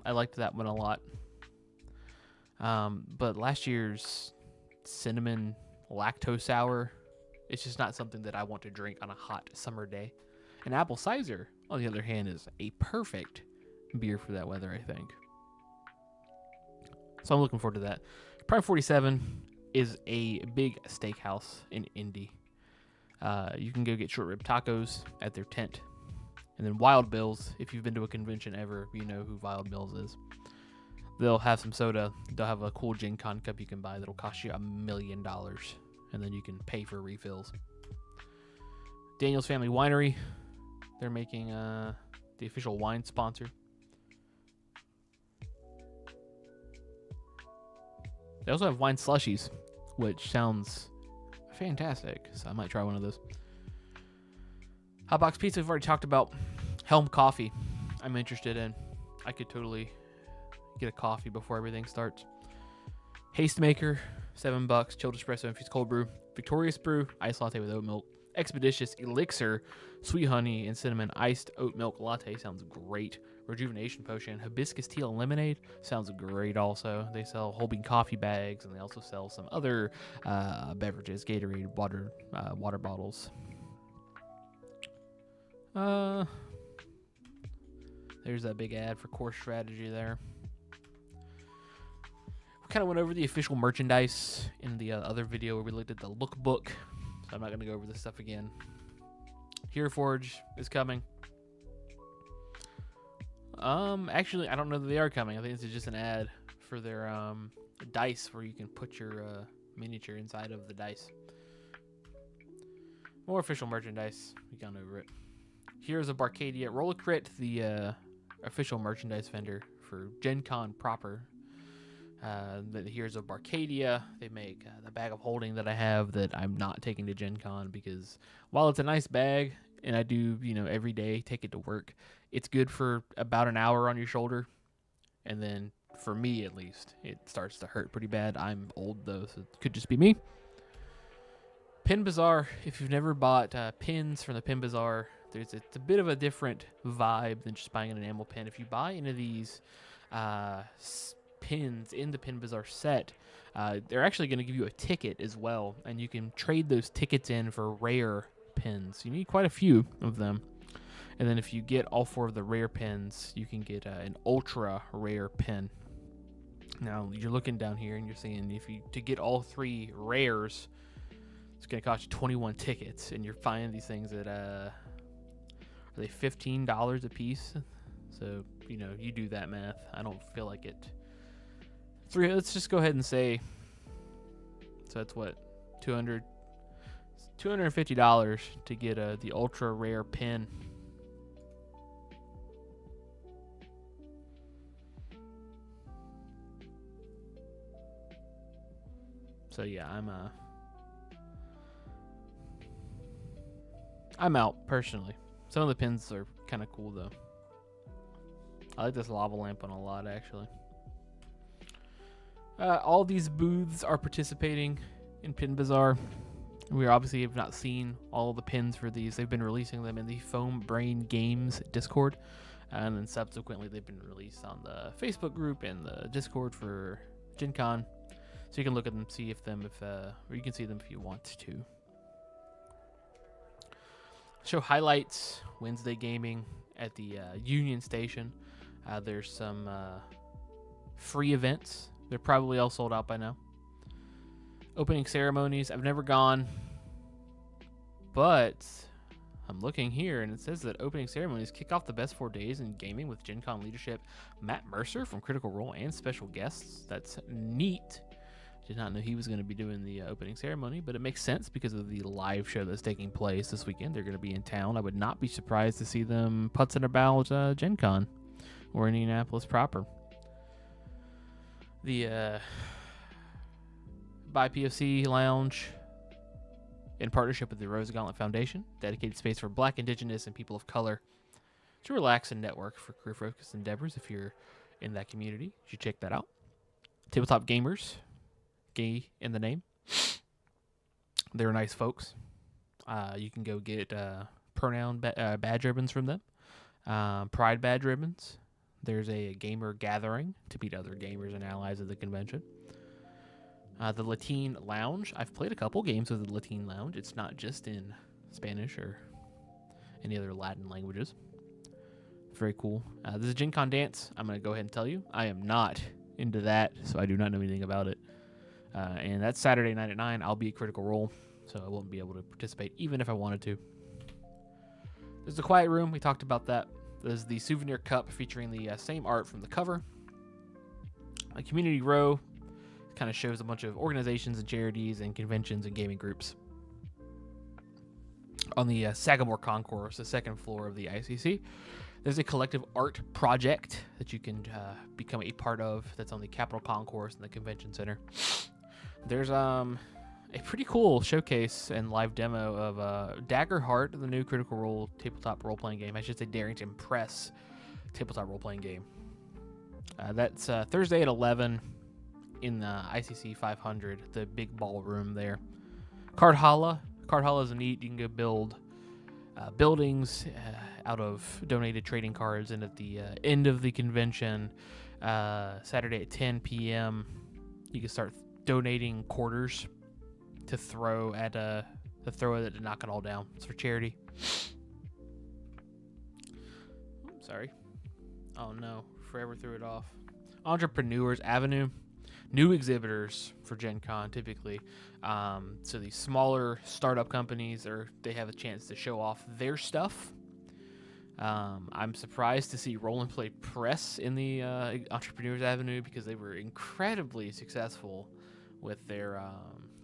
I liked that one a lot. But last year's cinnamon lactose sour, it's just not something that I want to drink on a hot summer day. And Apple Cider, on the other hand, is a perfect beer for that weather, I think. So I'm looking forward to that. Prime 47 is a big steakhouse in Indy. You can go get short rib tacos at their tent. And then Wild Bill's, if you've been to a convention ever, you know who Wild Bill's is. They'll have some soda. They'll have a cool Gen Con cup you can buy that'll cost you $1 million. And then you can pay for refills. Daniel's Family Winery. They're making the official wine sponsor. They also have wine slushies, which sounds fantastic. So I might try one of those. Hotbox Pizza, we've already talked about. Helm Coffee, I'm interested in. I could totally get a coffee before everything starts. Haste Maker, $7. Chilled espresso infused cold brew. Victorious Brew, iced latte with oat milk. Expeditious Elixir, sweet honey and cinnamon iced oat milk latte, sounds great. Rejuvenation Potion, hibiscus tea and lemonade, sounds great also. They sell whole bean coffee bags, and they also sell some other beverages, Gatorade, water bottles. There's that big ad for Core Strategy there. We kind of went over the official merchandise in the other video where we looked at the lookbook, so I'm not going to go over this stuff again. Hero Forge is coming. Actually, I don't know that they are coming. I think this is just an ad for their dice, where you can put your miniature inside of the dice. More official merchandise. We've gone over it. Heroes of Barcadia. Roll a Crit, the official merchandise vendor for Gen Con proper. The Heroes of Barcadia. They make the bag of holding that I have that I'm not taking to Gen Con, because while it's a nice bag and I do, every day take it to work, it's good for about an hour on your shoulder. And then, for me at least, it starts to hurt pretty bad. I'm old though, so it could just be me. Pin Bazaar. If you've never bought pins from the Pin Bazaar, it's a bit of a different vibe than just buying an enamel pin. If you buy into these pins in the Pin Bazaar set, they're actually going to give you a ticket as well, and you can trade those tickets in for rare pins. You need quite a few of them. And then if you get all 4 of the rare pins, you can get an ultra rare pin. Now, you're looking down here and you're seeing to get all 3 rares, it's going to cost you 21 tickets, and you're finding these things at are they $15 a piece? So, you do that math. I don't feel like it. Let's just go ahead and say, so that's what, $250 to get the ultra rare pin. So yeah, I'm out personally. Some of the pins are kind of cool though. I like this lava lamp one a lot, actually. All these booths are participating in Pin Bazaar. We obviously have not seen all the pins for these. They've been releasing them in the Foam Brain Games Discord, and then subsequently they've been released on the Facebook group and the Discord for Gen Con. So you can look at them, see or you can see them if you want to. Show highlights, Wednesday gaming at the Union Station. There's some free events. They're probably all sold out by now. Opening ceremonies. I've never gone, but I'm looking here and it says that opening ceremonies kick off the best 4 days in gaming with Gen Con leadership Matt Mercer from Critical Role and special guests. That's neat. Did not know he was going to be doing the opening ceremony, but it makes sense because of the live show that's taking place this weekend. They're going to be in town. I would not be surprised to see them putzing about Gen Con or Indianapolis proper. The By PFC Lounge, in partnership with the Rose Gauntlet Foundation, dedicated space for Black, Indigenous, and people of color to relax and network for career-focused endeavors. If you're in that community, you should check that out. Tabletop Gamers, gay in the name. They're nice folks. You can go get pronoun badge ribbons from them. Pride badge ribbons. There's a gamer gathering to meet other gamers and allies at the convention. The Latine Lounge. I've played a couple games with the Latine Lounge. It's not just in Spanish or any other Latin languages. Very cool. This is Gen Con Dance. I'm going to go ahead and tell you, I am not into that, so I do not know anything about it. And that's Saturday night at 9. I'll be at Critical Role, so I won't be able to participate, even if I wanted to. There's the Quiet Room. We talked about that. There's the Souvenir Cup featuring the same art from the cover. A Community Row kind of shows a bunch of organizations and charities and conventions and gaming groups. On the Sagamore Concourse, the second floor of the ICC, there's a collective art project that you can become a part of that's on the Capitol Concourse in the Convention Center. There's a pretty cool showcase and live demo of Daggerheart, the new Critical Role tabletop role-playing game. I should say Daring to Impress tabletop role-playing game. That's Thursday at 11 in the ICC 500, the big ballroom there. Cardhalla. Cardhalla is neat. You can go build buildings out of donated trading cards, and at the end of the convention, Saturday at 10 p.m., you can start donating quarters to throw at to knock it all down. It's for charity. Sorry. Oh no, forever threw it off. Entrepreneurs Avenue. New exhibitors for Gen Con typically. So these smaller startup companies, they have a chance to show off their stuff. I'm surprised to see Roll and Play Press in the Entrepreneurs Avenue, because they were incredibly successful with their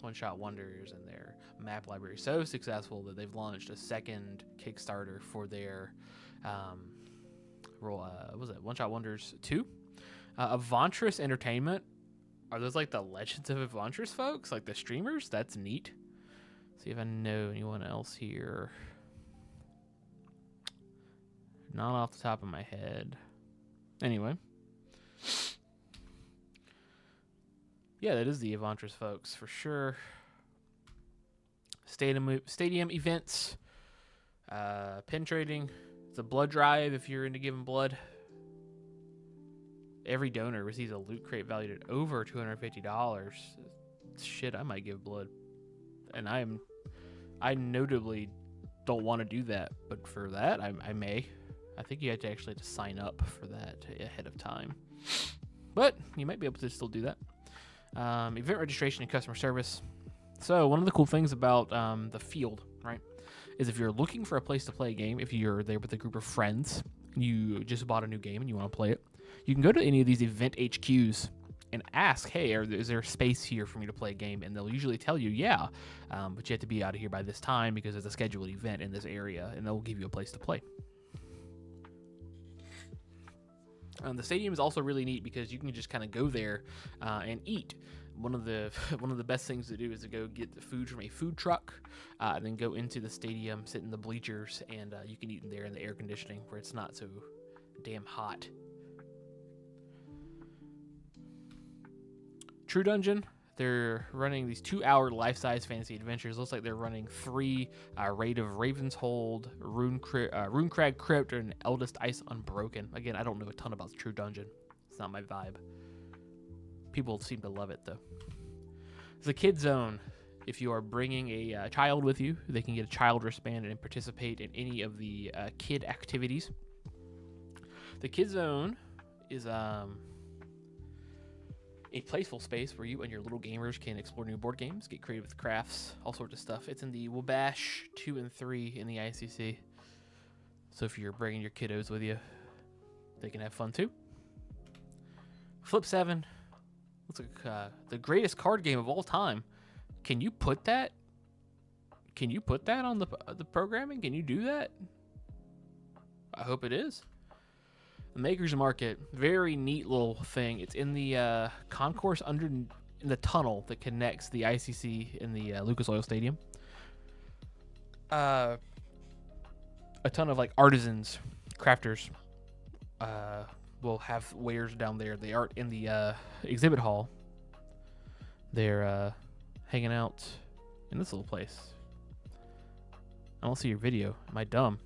one-shot wonders and their map library. So successful that they've launched a second Kickstarter for their One-Shot Wonders 2. Avantris Entertainment. Are those like the Legends of Avantris folks? Like the streamers? That's neat. See if I know anyone else here. Not off the top of my head. Anyway. Yeah, that is the Avantris folks for sure. Stadium events. Pin trading. The blood drive if you're into giving blood. Every donor receives a loot crate valued at over $250. Shit, I might give blood. And I notably don't want to do that, but for that, I may. I think you have to actually sign up for that ahead of time. But you might be able to still do that. Event registration and customer service. So one of the cool things about the field, right, is if you're looking for a place to play a game, if you're there with a group of friends, you just bought a new game and you want to play it, you can go to any of these event HQs and ask, hey, is there space here for me to play a game? And they'll usually tell you, yeah, but you have to be out of here by this time because there's a scheduled event in this area, and they'll give you a place to play. The stadium is also really neat because you can just kind of go there and eat. One of the best things to do is to go get the food from a food truck, and then go into the stadium, sit in the bleachers, and you can eat in there in the air conditioning where it's not so damn hot. True Dungeon, they're running these 2-hour life-size fantasy adventures. Looks like they're running 3 Raid of Ravenshold, Runecrag Crypt, and Eldest Ice Unbroken. Again, I don't know a ton about True Dungeon. It's not my vibe. People seem to love it, though. The Kid Zone. If you are bringing a child with you, they can get a child wristband and participate in any of the kid activities. The Kid Zone is a playful space where you and your little gamers can explore new board games, get creative with crafts, all sorts of stuff. It's in the Wabash 2 and 3 in the ICC. So if you're bringing your kiddos with you, they can have fun too. Flip 7. Looks like the greatest card game of all time. Can you put that on the programming? Can you do that? I hope it is. The Makers Market, very neat little thing. It's in the concourse in the tunnel that connects the ICC and the Lucas Oil Stadium. A ton of like artisans, crafters, will have wares down there. They aren't in the exhibit hall. They're hanging out in this little place. I don't see your video. Am I dumb?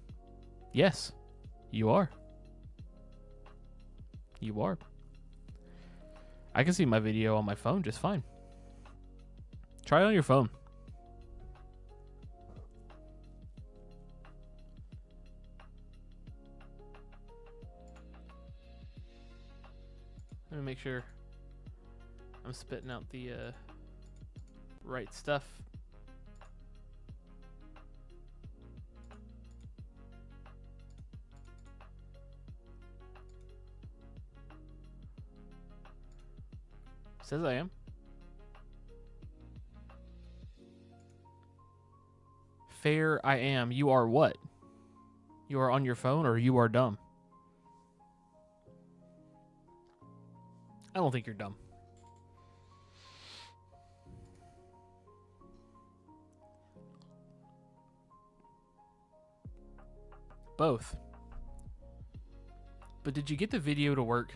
Yes, you are. You are. I can see my video on my phone just fine. Try it on your phone. Let me make sure I'm spitting out the right stuff. Says I am. Fair I am. You are what? You are on your phone or you are dumb? I don't think you're dumb. Both. But did you get the video to work?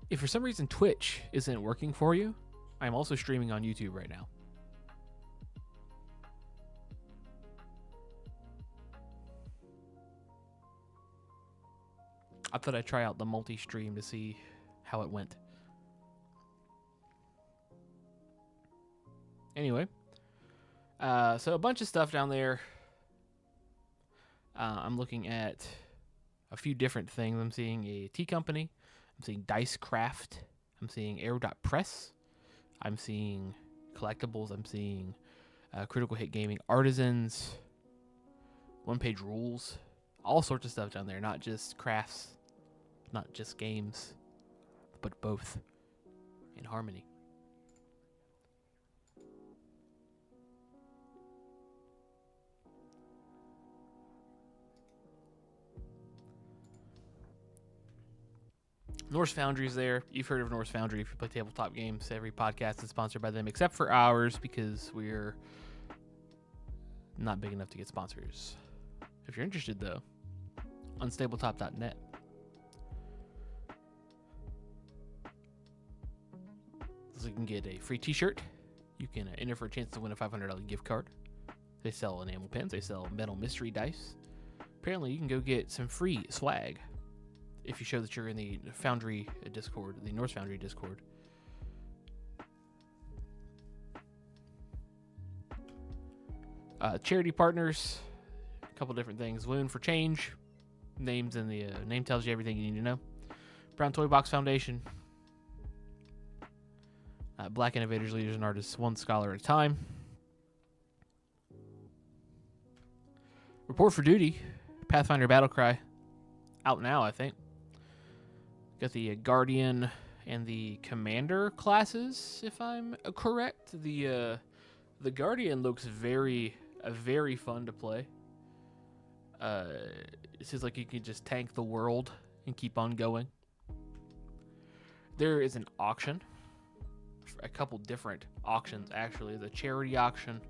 If for some reason Twitch isn't working for you, I'm also streaming on YouTube right now. I thought I'd try out the multi-stream to see how it went. Anyway, so a bunch of stuff down there. I'm looking at a few different things. I'm seeing a tea company. I'm seeing Dice Craft. I'm seeing Arrow.press. I'm seeing collectibles. I'm seeing Critical Hit Gaming Artisans. One Page Rules. All sorts of stuff down there. Not just crafts. Not just games. But both. In harmony. Norse Foundry's there. You've heard of Norse Foundry if you play tabletop games. Every podcast is sponsored by them, except for ours, because we're not big enough to get sponsors. If you're interested, though, unstabletop.net. So you can get a free t-shirt. You can enter for a chance to win a $500 gift card. They sell enamel pens. They sell metal mystery dice. Apparently, you can go get some free swag if you show that you're in the Foundry Discord, the Norse Foundry Discord. Charity partners, a couple different things. Women for Change, names in the name tells you everything you need to know. Brown Toy Box Foundation, Black Innovators, Leaders, and Artists, one scholar at a time. Report for Duty, Pathfinder Battlecry, out now, I think. Got the Guardian and the Commander classes, if I'm correct. The Guardian looks very fun to play. It seems like you can just tank the world and keep on going. There is an auction, a couple different auctions actually. The charity auction.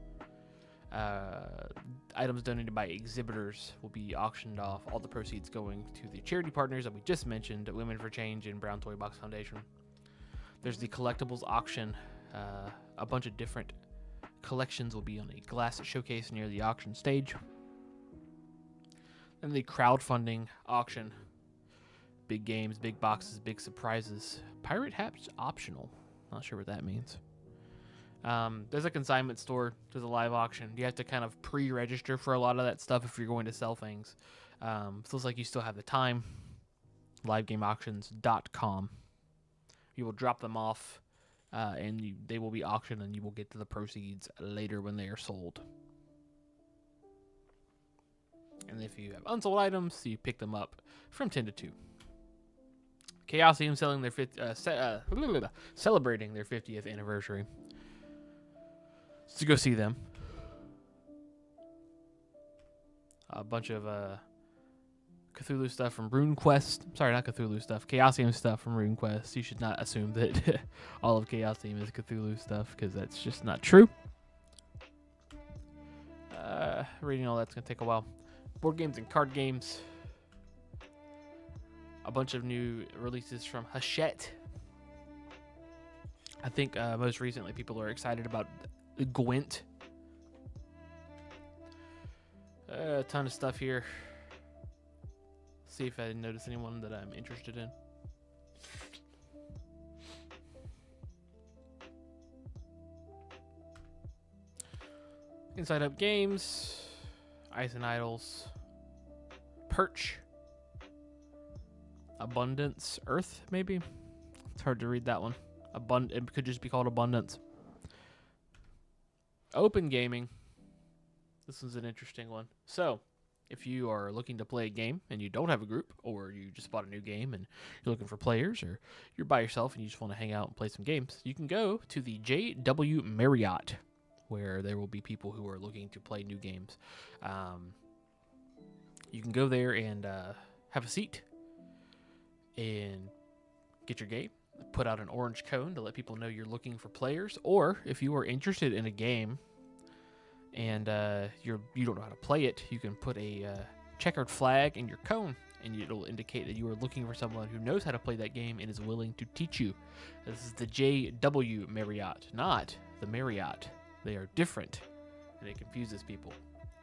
Items donated by exhibitors will be auctioned off. All the proceeds going to the charity partners that we just mentioned, Women for Change and Brown Toy Box Foundation. There's the collectibles auction. A bunch of different collections will be on a glass showcase near the auction stage. Then the crowdfunding auction. Big games, big boxes, big surprises. Pirate hats optional. Not sure what that means. There's a consignment store. There's a live auction. You have to kind of pre-register for a lot of that stuff if you're going to sell things. Feels like you still have the time. LiveGameAuctions.com. You will drop them off, and they will be auctioned, and you will get to the proceeds later when they are sold. And if you have unsold items, you pick them up from 10 to 2. Chaosium selling their celebrating their 50th anniversary. to go see them. A bunch of Cthulhu stuff from RuneQuest. Sorry, not Cthulhu stuff. Chaosium stuff from RuneQuest. You should not assume that all of Chaosium is Cthulhu stuff, because that's just not true. Reading all that's going to take a while. Board games and card games. A bunch of new releases from Hachette. I think most recently people are excited about Gwent. A ton of stuff here. See if I notice anyone that I'm interested in. Inside Up Games, Ice and Idols, Perch, Abundance Earth, maybe? It's hard to read that one. It could just be called Abundance. Open Gaming. This is an interesting one. So, if you are looking to play a game and you don't have a group, or you just bought a new game and you're looking for players, or you're by yourself and you just want to hang out and play some games, you can go to the JW Marriott, where there will be people who are looking to play new games. You can go there and have a seat and get your game. Put out an orange cone to let people know you're looking for players. Or if you are interested in a game and you don't know how to play it, you can put a checkered flag in your cone, and it'll indicate that you are looking for someone who knows how to play that game and is willing to teach you. This is the JW Marriott, not the Marriott. They are different, and it confuses people.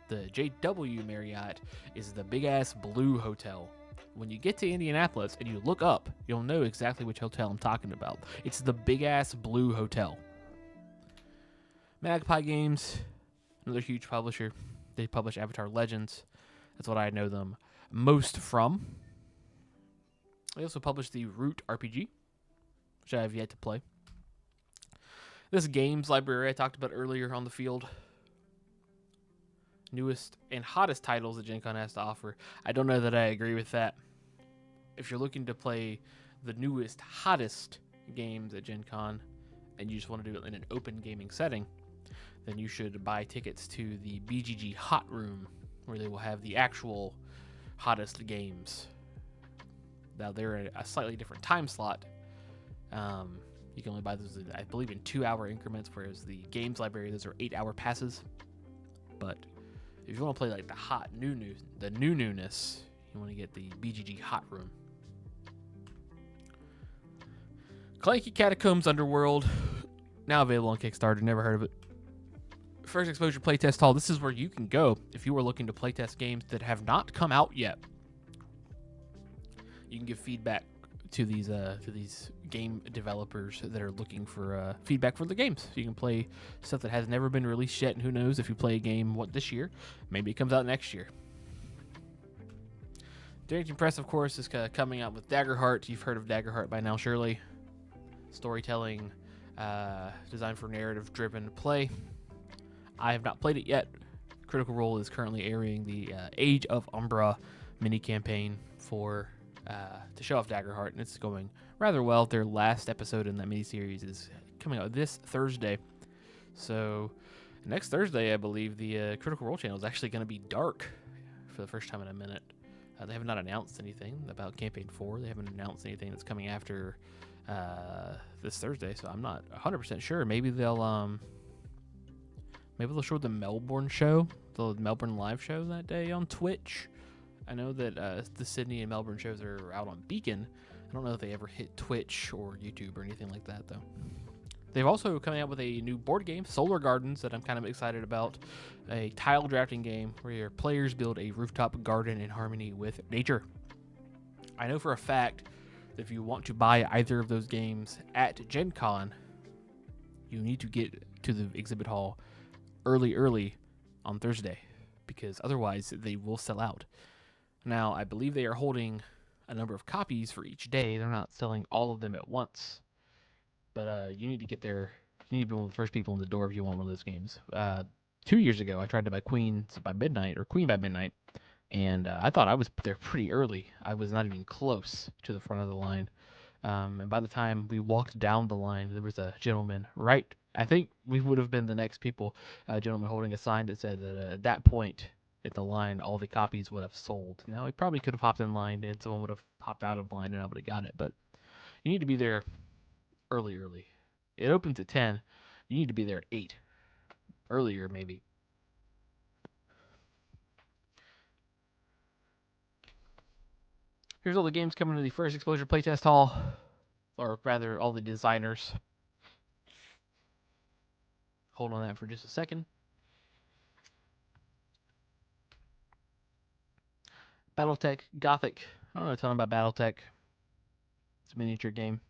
The JW Marriott is the big-ass blue hotel. When you get to Indianapolis and you look up, you'll know exactly which hotel I'm talking about. It's the big-ass blue hotel. Magpie Games, another huge publisher. They publish Avatar Legends. That's what I know them most from. They also publish the Root RPG, which I have yet to play. This games library I talked about earlier on the field. Newest and hottest titles that Gen Con has to offer. I don't know that I agree with that. If you're looking to play the newest, hottest games at Gen Con, and you just want to do it in an open gaming setting, then you should buy tickets to the BGG Hot Room, where they will have the actual hottest games. Now, they're in a slightly different time slot. You can only buy those, I believe, in 2-hour increments, whereas the games library, those are 8-hour passes. But if you want to play like the newness, you want to get the BGG Hot Room. Clanky Catacombs Underworld, now available on Kickstarter. Never heard of it. First Exposure Playtest Hall. This is where you can go if you are looking to playtest games that have not come out yet. You can give feedback to these game developers that are looking for feedback for the games. So you can play stuff that has never been released yet, and who knows, if you play a game this year, maybe it comes out next year. Darrington Press, of course, is coming out with Daggerheart. You've heard of Daggerheart by now, surely. Storytelling, designed for narrative-driven play. I have not played it yet. Critical Role is currently airing the Age of Umbra mini-campaign to show off Daggerheart, and it's going rather well. Their last episode in that miniseries is coming out this Thursday. So next Thursday, I believe, the Critical Role channel is actually going to be dark for the first time in a minute. They have not announced anything about Campaign 4. They haven't announced anything that's coming after this Thursday, so I'm not 100% sure. Maybe they'll show the Melbourne show, the Melbourne live show that day on Twitch. I know that the Sydney and Melbourne shows are out on Beacon. I don't know if they ever hit Twitch or YouTube or anything like that, though. They've also coming out with a new board game, Solar Gardens, that I'm kind of excited about. A tile drafting game where your players build a rooftop garden in harmony with nature. I know for a fact that if you want to buy either of those games at Gen Con, you need to get to the exhibit hall early on Thursday, because otherwise they will sell out. Now, I believe they are holding a number of copies for each day. They're not selling all of them at once. But you need to get there. You need to be one of the first people in the door if you want one of those games. 2 years ago, I tried to buy Queen by Midnight, and I thought I was there pretty early. I was not even close to the front of the line. And by the time we walked down the line, there was a gentleman right. I think we would have been the next people. A gentleman holding a sign that said that at that point at the line, all the copies would have sold. Now, he probably could have hopped in line and someone would have hopped out of line and I would have got it. But you need to be there early, early. It opens at 10. You need to be there at 8. Earlier, maybe. Here's all the games coming to the First Exposure Playtest Hall. Or rather, all the designers. Hold on that for just a second. Battletech, Gothic. I don't know a ton about Battletech. It's a miniature game.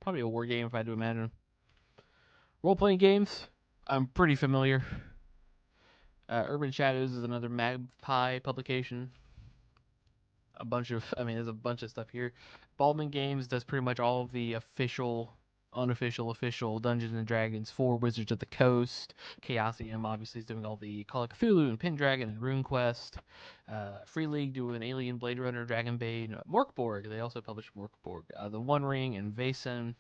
Probably a war game if I had to imagine. Role-playing games, I'm pretty familiar. Urban Shadows is another Magpie publication. There's a bunch of stuff here. Baldman Games does pretty much all of the official, unofficial, official Dungeons and Dragons for Wizards of the Coast. Chaosium obviously is doing all the Call of Cthulhu and Pendragon and RuneQuest. Free League doing Alien, Blade Runner, Dragonbane. Morkborg, they also publish Morkborg. The One Ring and Vaesen.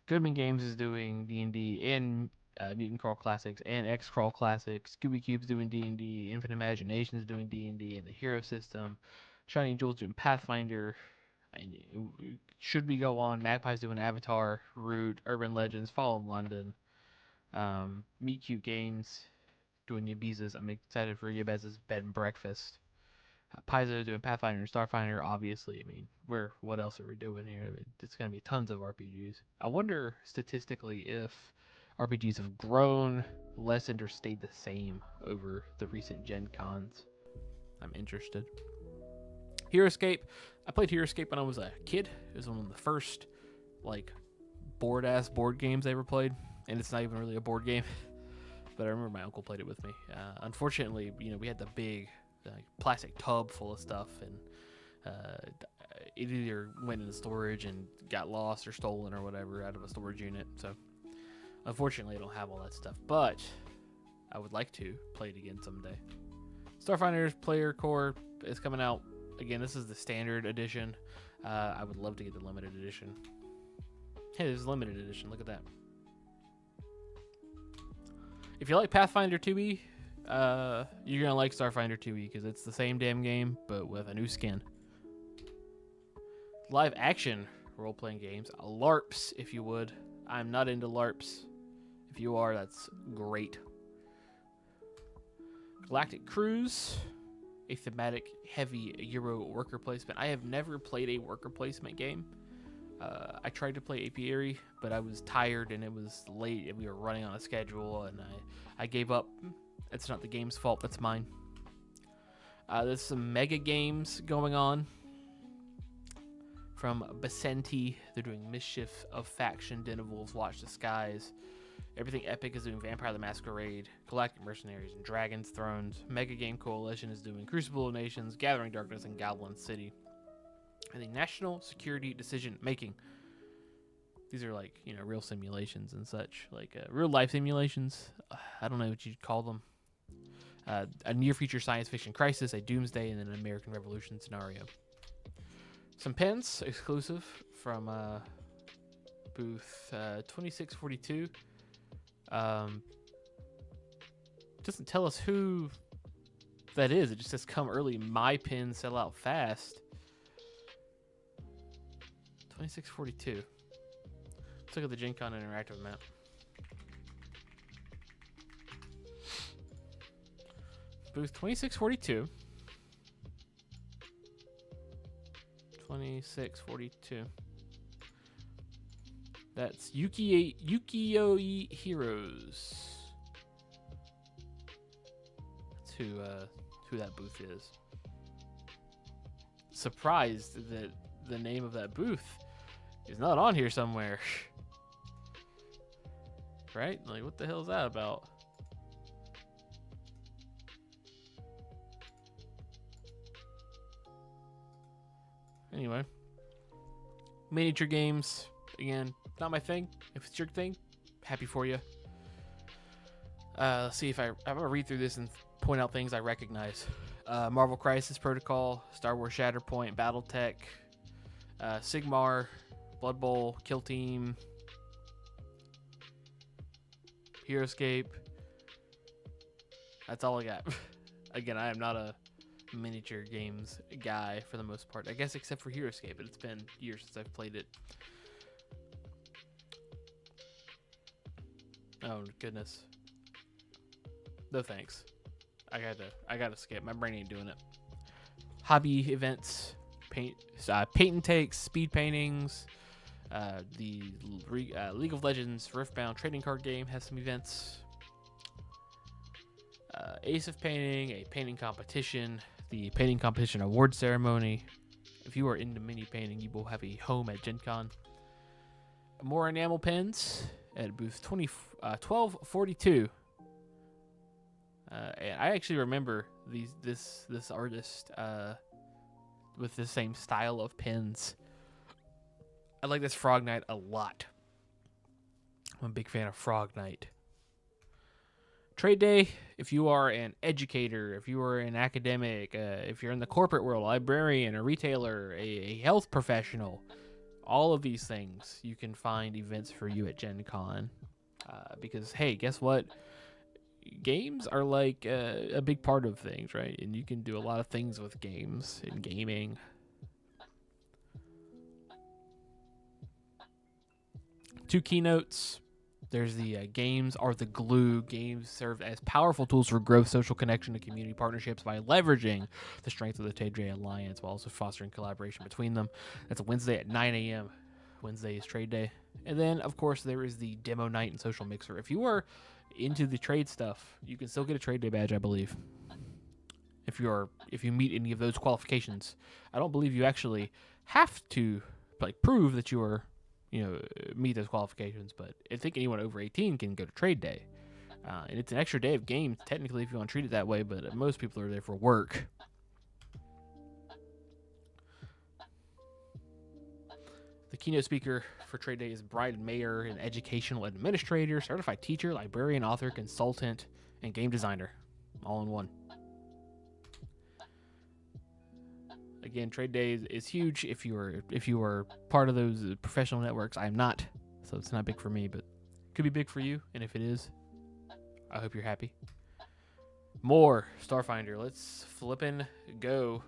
Goodman Games is doing D&D and Mutant Crawl Classics and X Crawl Classics. Scooby Cube's doing D&D. Infinite Imagination is doing D&D and the Hero System. Shining Jewels doing Pathfinder. Should we go on? Magpie's doing Avatar, Root, Urban Legends, Fall in London. Meet Cute Games doing Yabiz's. I'm excited for Yabez's Bed and Breakfast. Paizo doing Pathfinder and Starfinder, obviously. What else are we doing here? It's going to be tons of RPGs. I wonder, statistically, if RPGs have grown, lessened, or stayed the same over the recent Gen Cons. I'm interested. HeroScape. I played HeroScape when I was a kid. It was one of the first, board-ass board games I ever played. And it's not even really a board game. But I remember my uncle played it with me. Unfortunately, we had the big plastic tub full of stuff, and it either went into storage and got lost or stolen or whatever out of a storage unit. So unfortunately, I don't have all that stuff, but I would like to play it again someday. Starfinder's Player Core is coming out again. This is the standard edition. I would love to get the limited edition. Hey, there's a limited edition. Look at that. If you like Pathfinder 2e, you're gonna like Starfinder 2e because it's the same damn game but with a new skin. Live action role-playing games, LARPs if you would. I'm not into LARPs. If you are, that's great. Galactic Cruise, a thematic heavy Euro worker placement. I have never played a worker placement game. I tried to play Apiary, but I was tired and it was late and we were running on a schedule and I gave up. It's not the game's fault, that's mine. There's some mega games going on from Basenti. They're doing Mischief of Faction, Den of Wolves, Watch the Skies. Everything Epic is doing Vampire the Masquerade, Galactic Mercenaries, and Dragon's Thrones. Mega Game Coalition is doing Crucible of Nations, Gathering Darkness, and Goblin City. And the National Security Decision Making. These are real simulations and such, real life simulations. I don't know what you'd call them. A near future science fiction crisis, a doomsday, and an American Revolution scenario. Some pens exclusive from booth 2642. Doesn't tell us who that is. It just says come early. My pens sell out fast. 2642. Let's look at the Gen Con interactive map. Booth 2642. 2642. That's Ukiyo-e Heroes. That's who that booth is. Surprised that the name of that booth is not on here somewhere. Right? What the hell is that about? Anyway. Miniature games. Again, not my thing. If it's your thing, happy for you. Let's see if I'm going to read through this and point out things I recognize. Marvel Crisis Protocol, Star Wars Shatterpoint, Battletech, Sigmar, Blood Bowl, Kill Team, Heroescape. That's all I got. Again, I am not a miniature games guy for the most part. I guess except for Heroescape, but it's been years since I've played it. Oh goodness. No thanks. I gotta skip. My brain ain't doing it. Hobby events, paint and takes, speed paintings. The League of Legends Riftbound trading card game has some events. Ace of Painting, a painting competition, the painting competition award ceremony. If you are into mini painting, you will have a home at Gen Con. More enamel pens at booth 1242. And I actually remember this artist with the same style of pens. I like this Frog Knight a lot. I'm a big fan of Frog Knight. Trade Day, if you are an educator, if you are an academic, if you're in the corporate world, a librarian, a retailer, a health professional, all of these things, you can find events for you at Gen Con. Because, hey, guess what? Games are like a big part of things, right? And you can do a lot of things with games and gaming. Two keynotes. There's the games are the glue. Games serve as powerful tools for growth, social connection, and community partnerships by leveraging the strength of the TradeDay Alliance while also fostering collaboration between them. That's a Wednesday at 9 a.m. Wednesday is Trade Day. And then, of course, there is the Demo Night and Social Mixer. If you are into the trade stuff, you can still get a Trade Day badge, I believe. If you meet any of those qualifications. I don't believe you actually have to prove that you are meet those qualifications, but I think anyone over 18 can go to Trade Day. And it's an extra day of games, technically, if you want to treat it that way, but most people are there for work. The keynote speaker for Trade Day is Brian Mayer, an educational administrator, certified teacher, librarian, author, consultant, and game designer, all in one. Again, Trade Day is huge if you are part of those professional networks. I'm not, so it's not big for me, but it could be big for you. And if it is, I hope you're happy. More Starfinder. Let's flippin' go.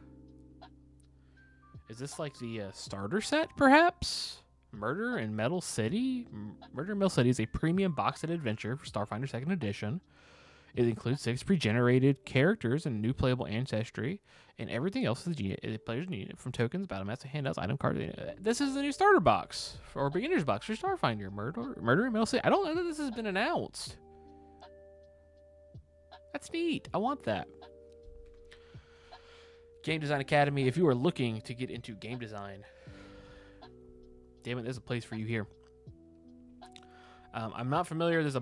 Is this like the starter set, perhaps? Murder in Metal City? Murder in Metal City is a premium box set adventure for Starfinder 2nd Edition. It includes 6 pre-generated characters and new playable ancestry, and everything else the players need from tokens, battle mats, handouts, item cards. This is the new starter box or beginner's box for Starfinder. Murder in Metal City. I don't know that this has been announced. That's neat. I want that. Game Design Academy. If you are looking to get into game design, damn it, there's a place for you here. I'm not familiar. There's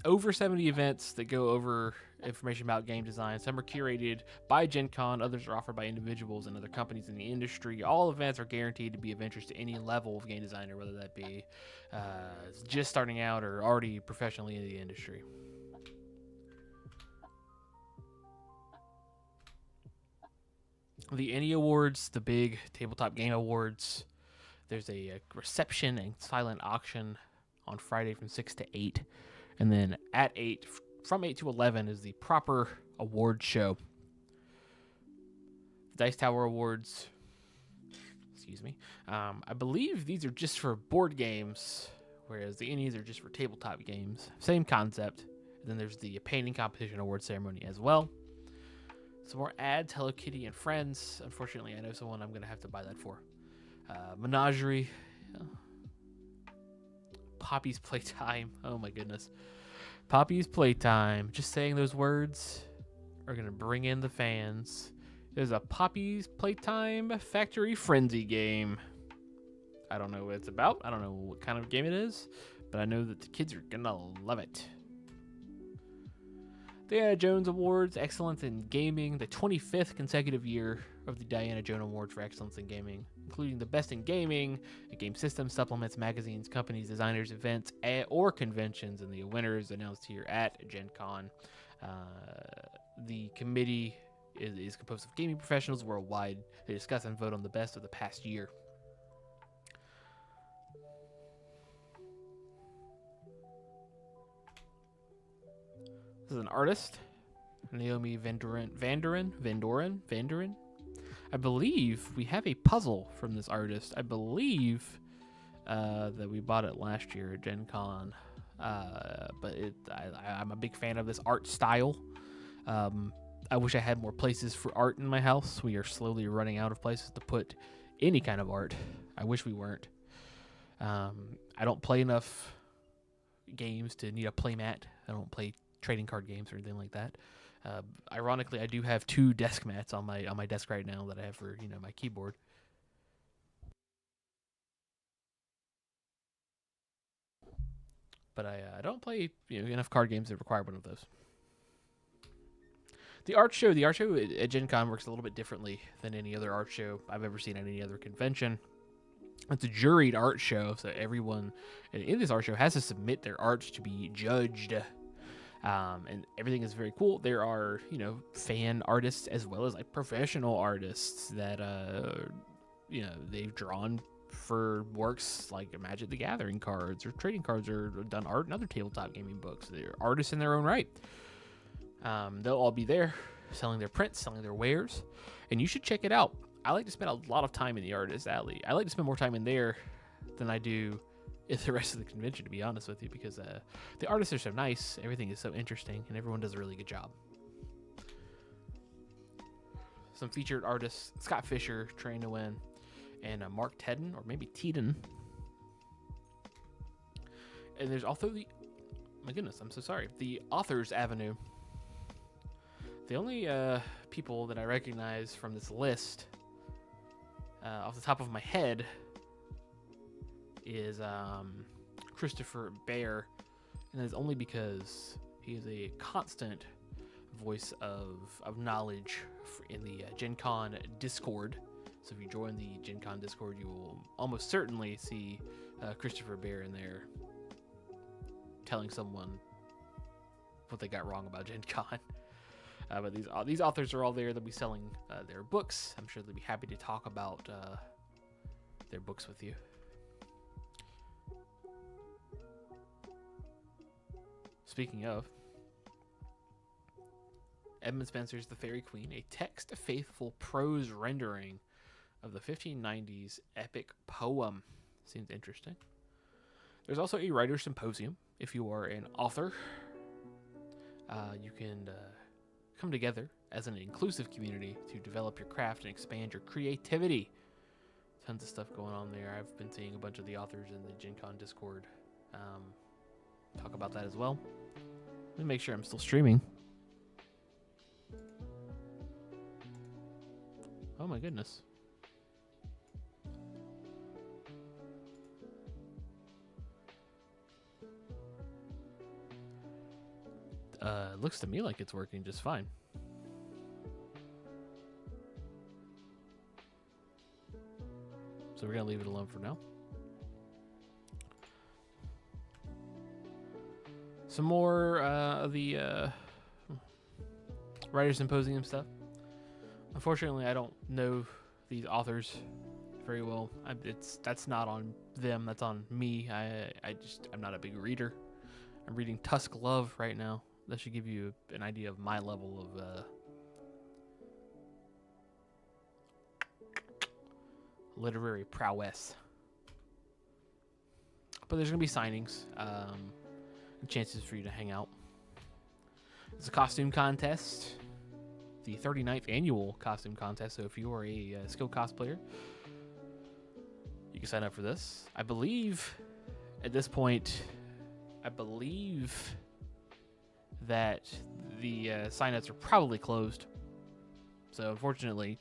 over 70 events that go over information about game design. Some are curated by Gen Con. Others are offered by individuals and other companies in the industry. All events are guaranteed to be of interest to any level of game designer, whether that be just starting out or already professionally in the industry. The Annie Awards, the big tabletop game awards. There's a reception and silent auction on Friday from 6 to 8. And then at 8, from 8 to 11 is the proper award show. The Dice Tower Awards. Excuse me. I believe these are just for board games, whereas the Annies are just for tabletop games. Same concept. And then there's the Painting Competition Award Ceremony as well. Some more ads, Hello Kitty and Friends. Unfortunately, I know someone I'm going to have to buy that for. Menagerie. Poppy's Playtime. Oh my goodness. Poppy's Playtime. Just saying those words are going to bring in the fans. There's a Poppy's Playtime Factory Frenzy game. I don't know what it's about. I don't know what kind of game it is, but I know that the kids are going to love it. The Diana Jones Awards, Excellence in Gaming, the 25th consecutive year of the Diana Jones Awards for Excellence in Gaming, including the Best in Gaming, game systems, supplements, magazines, companies, designers, events, or conventions, and the winners announced here at Gen Con. The committee is composed of gaming professionals worldwide. They discuss and vote on the best of the past year. This is an artist, Naomi Vandoren. I believe we have a puzzle from this artist. I believe that we bought it last year at Gen Con. But I'm a big fan of this art style. I wish I had more places for art in my house. We are slowly running out of places to put any kind of art. I wish we weren't. I don't play enough games to need a playmat. I don't play trading card games or anything like that. Ironically, I do have 2 desk mats on my desk right now that I have for my keyboard. But I don't play enough card games that require one of those. The art show at Gen Con works a little bit differently than any other art show I've ever seen at any other convention. It's a juried art show, so everyone in this art show has to submit their art to be judged. And everything is very cool. There are, fan artists as well as like professional artists that, they've drawn for works like Magic the Gathering cards or trading cards or done art in other tabletop gaming books. They're artists in their own right. They'll all be there selling their prints, selling their wares, and you should check it out. I like to spend a lot of time in the Artist Alley. I like to spend more time in there than I do at the rest of the convention, to be honest with you, because the artists are so nice, everything is so interesting, and everyone does a really good job. Some featured artists: Scott Fisher, Train to Win, and Mark Tedden, or maybe Teeden. And there's also the Authors Avenue. The only people that I recognize from this list, off the top of my head, is Christopher Bear, and that is only because he is a constant voice of knowledge in the Gen Con Discord. So if you join the Gen Con Discord, you will almost certainly see Christopher Bear in there telling someone what they got wrong about Gen Con. But these authors are all there. They'll be selling their books. I'm sure they'll be happy to talk about their books with you. Speaking of, Edmund Spenser's The Fairy Queen, a text-faithful prose rendering of the 1590s epic poem. Seems interesting. There's also a writer's symposium. If you are an author, you can come together as an inclusive community to develop your craft and expand your creativity. Tons of stuff going on there. I've been seeing a bunch of the authors in the Gen Con Discord talk about that as well. Let me make sure I'm still streaming. Oh my goodness. It looks to me like it's working just fine. So we're going to leave it alone for now. Some more of the Writers Symposium stuff. Unfortunately, I don't know these authors very well. That's not on them. That's on me. I'm not a big reader. I'm reading Tusk Love right now. That should give you an idea of my level of literary prowess. But there's going to be signings and chances for you to hang out. It's a costume contest, the 39th annual costume contest. So if you are a skilled cosplayer, you can sign up for this. I believe at this point, that the signups are probably closed. So unfortunately,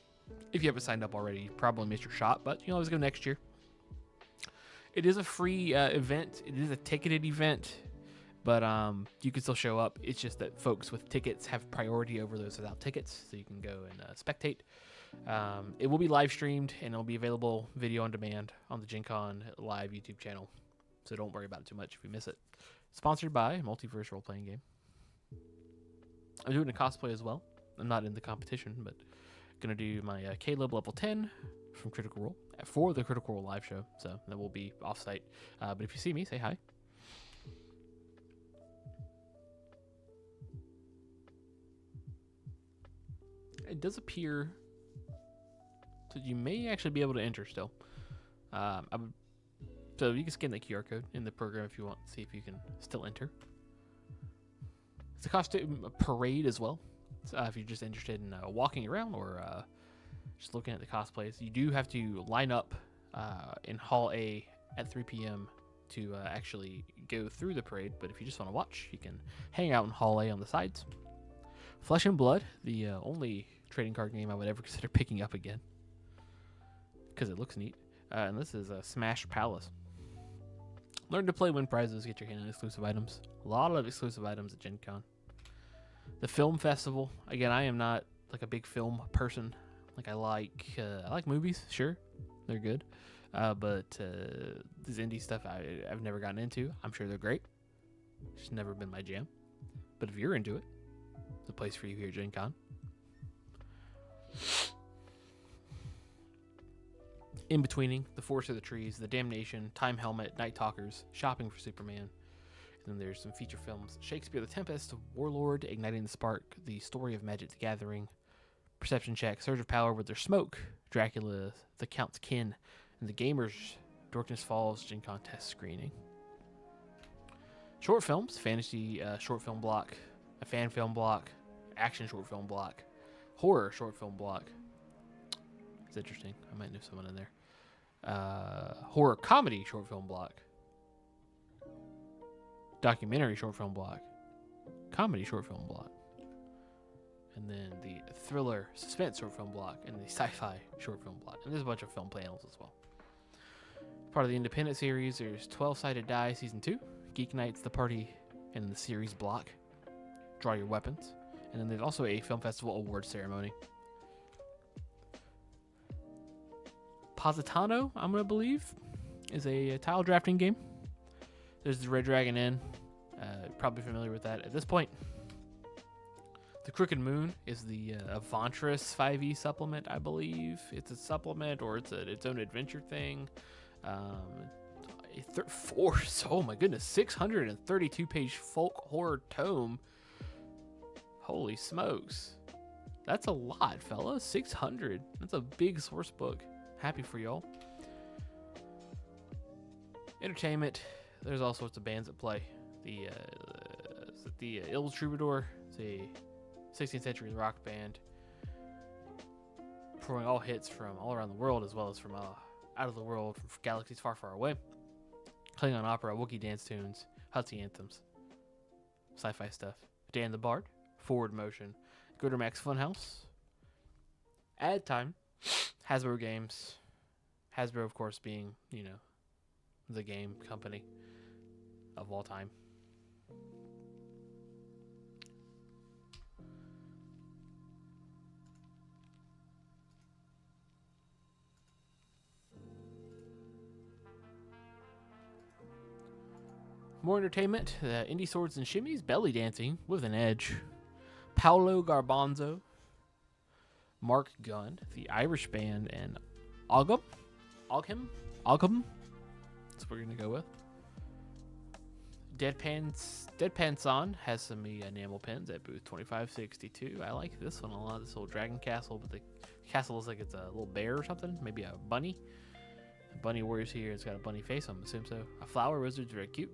if you haven't signed up already, you probably missed your shot, but you can always go next year. It is a free event. It is a ticketed event, but you can still show up. It's just that folks with tickets have priority over those without tickets, so you can go and spectate. It will be live streamed, and it'll be available video on demand on the Gen Con live YouTube channel, so don't worry about it too much if you miss it. Sponsored by Multiverse Role Playing Game. I'm doing a cosplay as well. I'm not in the competition, but gonna do my Caleb level 10 from Critical Role for the Critical Role live show. So that will be off-site. But if you see me, say hi. it does appear that you may actually be able to enter still. So you can scan the QR code in the program if you want to see if you can still enter. It's a costume parade as well. So, if you're just interested in walking around or just looking at the cosplays, you do have to line up in Hall A at 3 p.m. to actually go through the parade. But if you just want to watch, you can hang out in Hall A on the sides. Flesh and Blood, the only trading card game I would ever consider picking up again, because it looks neat. And this is Smash Palace. Learn to play, win prizes, get your hand on exclusive items. A lot of exclusive items at Gen Con. The Film Festival. Again, I am not like a big film person. Like I like movies, sure, they're good. But this indie stuff I've never gotten into. I'm sure they're great. It's never been my jam. But if you're into it, it's a place for you here at Gen Con. In-Betweening, The Forest of the Trees, The Damnation, Time Helmet, Night Talkers, Shopping for Superman. And then there's some feature films. Shakespeare the Tempest, Warlord, Igniting the Spark, The Story of Magic the Gathering, Perception Check, Surge of Power with Their Smoke, Dracula, The Count's Kin, and The Gamers, Darkness Falls, Gen Con test screening. Short films, fantasy short film block, a fan film block, action short film block, horror short film block. It's interesting. I might know someone in there. Horror comedy short film block, documentary short film block, comedy short film block, and then the thriller suspense short film block, and the sci-fi short film block. And there's a bunch of film panels as well. Part of the independent series, there's 12-Sided Die Season 2, Geek Nights, The Party, and the series block, Draw Your Weapons. And then there's also a film festival award ceremony. Positano, I'm going to believe, is a tile drafting game. There's the Red Dragon Inn. Probably familiar with that at this point. The Crooked Moon is the Avantris 5e supplement, I believe. It's a supplement or it's its own adventure thing. Oh my goodness, 632-page folk horror tome. Holy smokes. That's a lot, fella. 600. That's a big source book. Happy for y'all. Entertainment. There's all sorts of bands that play. The Il Troubadour. It's a 16th century rock band performing all hits from all around the world as well as from out of the world, from galaxies far, far away. Klingon opera, Wookiee dance tunes, Hutzi anthems, sci-fi stuff. Dan the Bard, Forward Motion, Godermax Funhouse, Ad Time, Hasbro Games. Hasbro, of course, being, the game company of all time. More entertainment, Indie Swords and Shimmies, Belly Dancing with an Edge, Paolo Garbanzo, Mark Gunn, the Irish band, and Ogham. That's what we're going to go with. Deadpan San has some enamel pens at booth 2562. I like this one a lot. This little dragon castle, but the castle looks like it's a little bear or something. Maybe a bunny. The bunny warrior's here. It's got a bunny face. I'm assuming so. A flower wizard's very cute.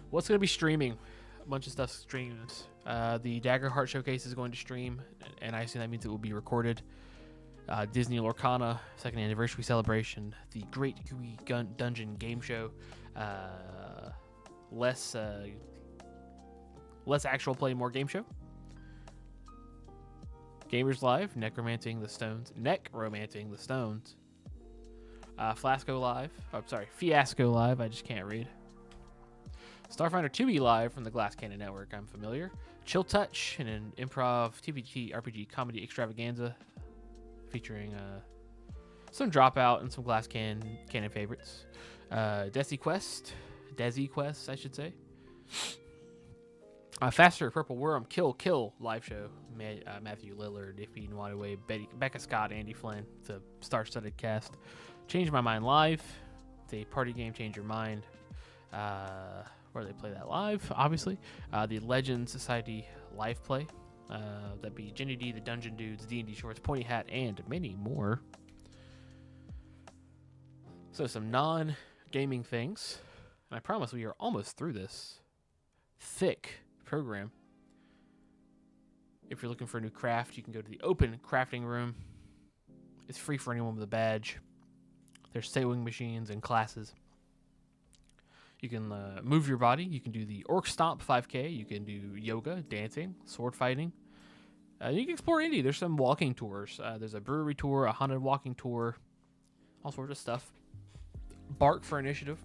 What's going to be streaming? A bunch of stuff streams. The Daggerheart Showcase is going to stream, and I assume that means it will be recorded. Disney Lorcana, 2nd anniversary celebration. The Great Gooey Dungeon Game Show. Less actual play, more game show. Gamers Live, Necromanting the Stones. Fiasco Live, I just can't read. Starfinder 2E Live from the Glass Cannon Network, I'm familiar. Chill Touch, an improv TVG RPG comedy extravaganza featuring some Dropout and some Glass Cannon favorites. Desi Quest, I should say. Faster Purple Worm Kill live show. Matthew Lillard, Iffy Nwadaway, Becca Scott, Andy Flynn. It's a star-studded cast. Change My Mind Live. It's a party game, Change Your Mind. Where they play that live, obviously. The Legend Society live play. That'd be Jenny D, the Dungeon Dudes, D&D Shorts, Pointy Hat, and many more. So some non-gaming things. And I promise we are almost through this thick program. If you're looking for a new craft, you can go to the open crafting room. It's free for anyone with a badge. There's sewing machines and classes. You can move your body. You can do the Orc Stomp 5K. You can do yoga, dancing, sword fighting. You can explore indie. There's some walking tours. There's a brewery tour, a haunted walking tour, all sorts of stuff. Bark for initiative.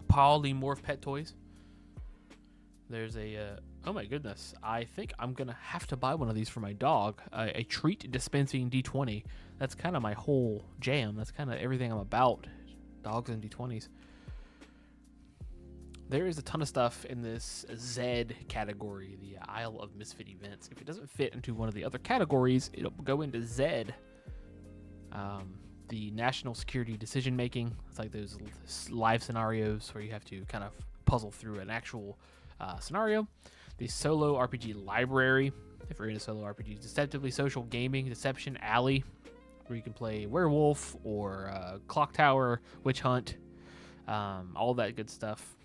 Polymorph pet toys. There's a oh my goodness, I think I'm gonna have to buy one of these for my dog. A treat dispensing D20. That's kind of my whole jam. That's kind of everything I'm about. Dogs and D20s. There is a ton of stuff in this Z category, the Isle of Misfit Events. If it doesn't fit into one of the other categories, it'll go into Z. The national security decision making. It's like those live scenarios where you have to kind of puzzle through an actual scenario. The solo RPG library, if you're into solo RPGs. Deceptively social gaming, Deception Alley, where you can play werewolf or clock tower, witch hunt, all that good stuff.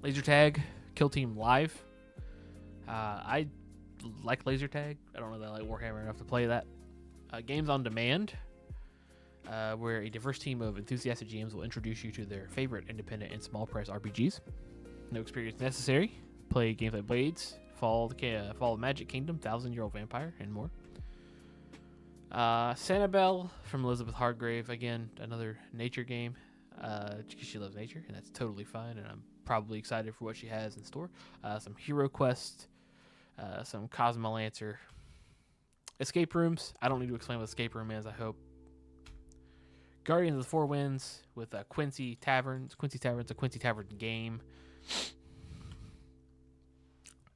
Laser tag, Kill Team Live. I like laser tag. I don't know that I like Warhammer enough to play that. Games on demand, where a diverse team of enthusiastic GMs will introduce you to their favorite independent and small price RPGs. No experience necessary. Play games like Blades, Fall of Magic Kingdom, 1,000-Year-Old Vampire, and more. Sanibel from Elizabeth Hargrave. Again, another nature game. Because she loves nature, and that's totally fine, and I'm probably excited for what she has in store. Some Hero Quest, some Cosmolancer. Escape rooms. I don't need to explain what escape room is, I hope. Guardians of the Four Winds with Quincy Taverns. Quincy Taverns, a Quincy Tavern game.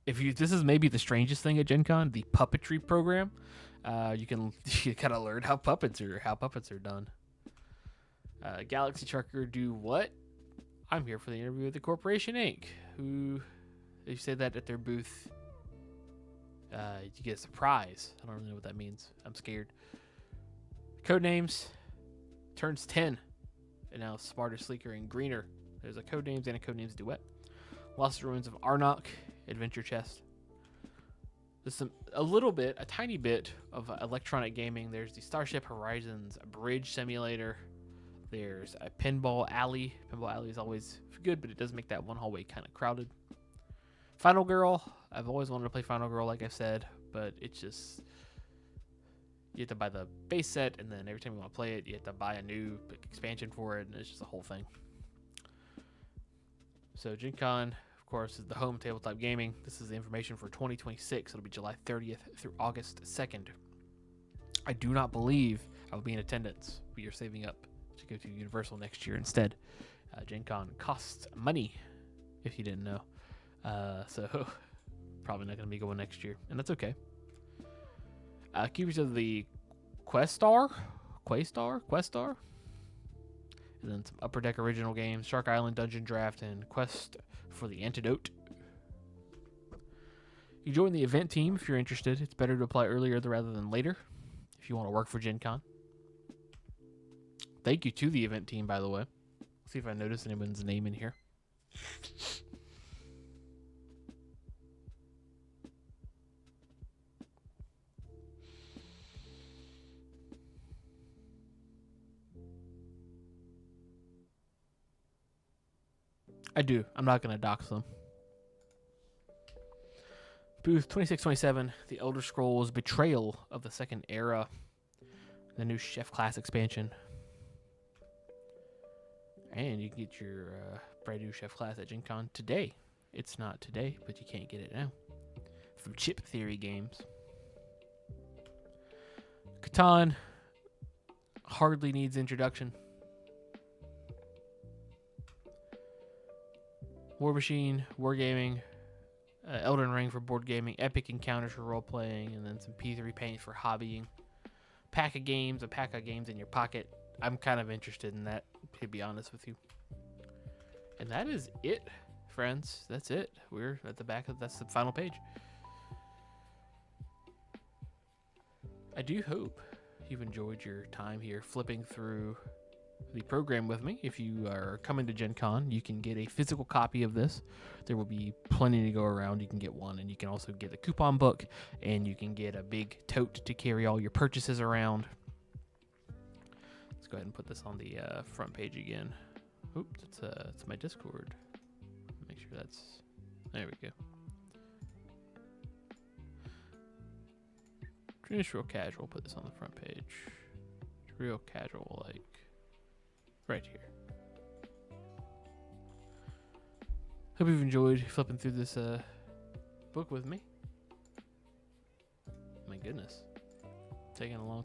This is maybe the strangest thing at Gen Con, the puppetry program. You kind of learn how puppets are done. Galaxy Trucker do what? I'm here for the interview with the Corporation Inc. Who they say that at their booth. You get a surprise. I don't really know what that means. I'm scared. Codenames turns 10, and now smarter, sleeker, and greener. There's a Codenames and a Codenames duet. Lost Ruins of Arnok Adventure Chest. There's a tiny bit of electronic gaming. There's the Starship Horizons Bridge Simulator. There's a Pinball Alley. Pinball Alley is always good, but it does make that one hallway kind of crowded. Final Girl. I've always wanted to play Final Girl, like I said, but it's just... You have to buy the base set, and then every time you want to play it, you have to buy a new expansion for it, and it's just a whole thing. So Gen Con, of course, is the home tabletop gaming. This is the information for 2026. It'll be July 30th through August 2nd. I do not believe I will be in attendance. We are saving up to go to Universal next year instead. Gen Con costs money, if you didn't know. So probably not going to be going next year, and that's okay. Keepers of the Questar, and then some Upper Deck original games, Shark Island Dungeon Draft, and Quest for the Antidote. You join the event team if you're interested. It's better to apply earlier rather than later if you want to work for Gen Con. Thank you to the event team, by the way. See if I notice anyone's name in here. I do. I'm not going to dox them. Booth 2627, The Elder Scrolls Betrayal of the Second Era. The new Chef Class expansion. And you can get your brand new Chef Class at Gen Con today. It's not today, but you can't get it now. From Chip Theory Games. Catan hardly needs introduction. War Machine, Wargaming, Elden Ring for board gaming, Epic Encounters for role playing, and then some P3 Paint for hobbying. A pack of games in your pocket. I'm kind of interested in that, to be honest with you. And that is it, friends. That's it. We're at the back of that's the final page. I do hope you've enjoyed your time here flipping through the program with me. If you are coming to Gen Con, you can get a physical copy of this. There will be plenty to go around. You can get one, and you can also get a coupon book, and you can get a big tote to carry all your purchases around. Let's go ahead and put this on the front page again. Oops, it's my Discord. Make sure that's... There we go. Just real casual, put this on the front page. Real casual, like right here. Hope you've enjoyed flipping through this book with me. My goodness. Taking a long time.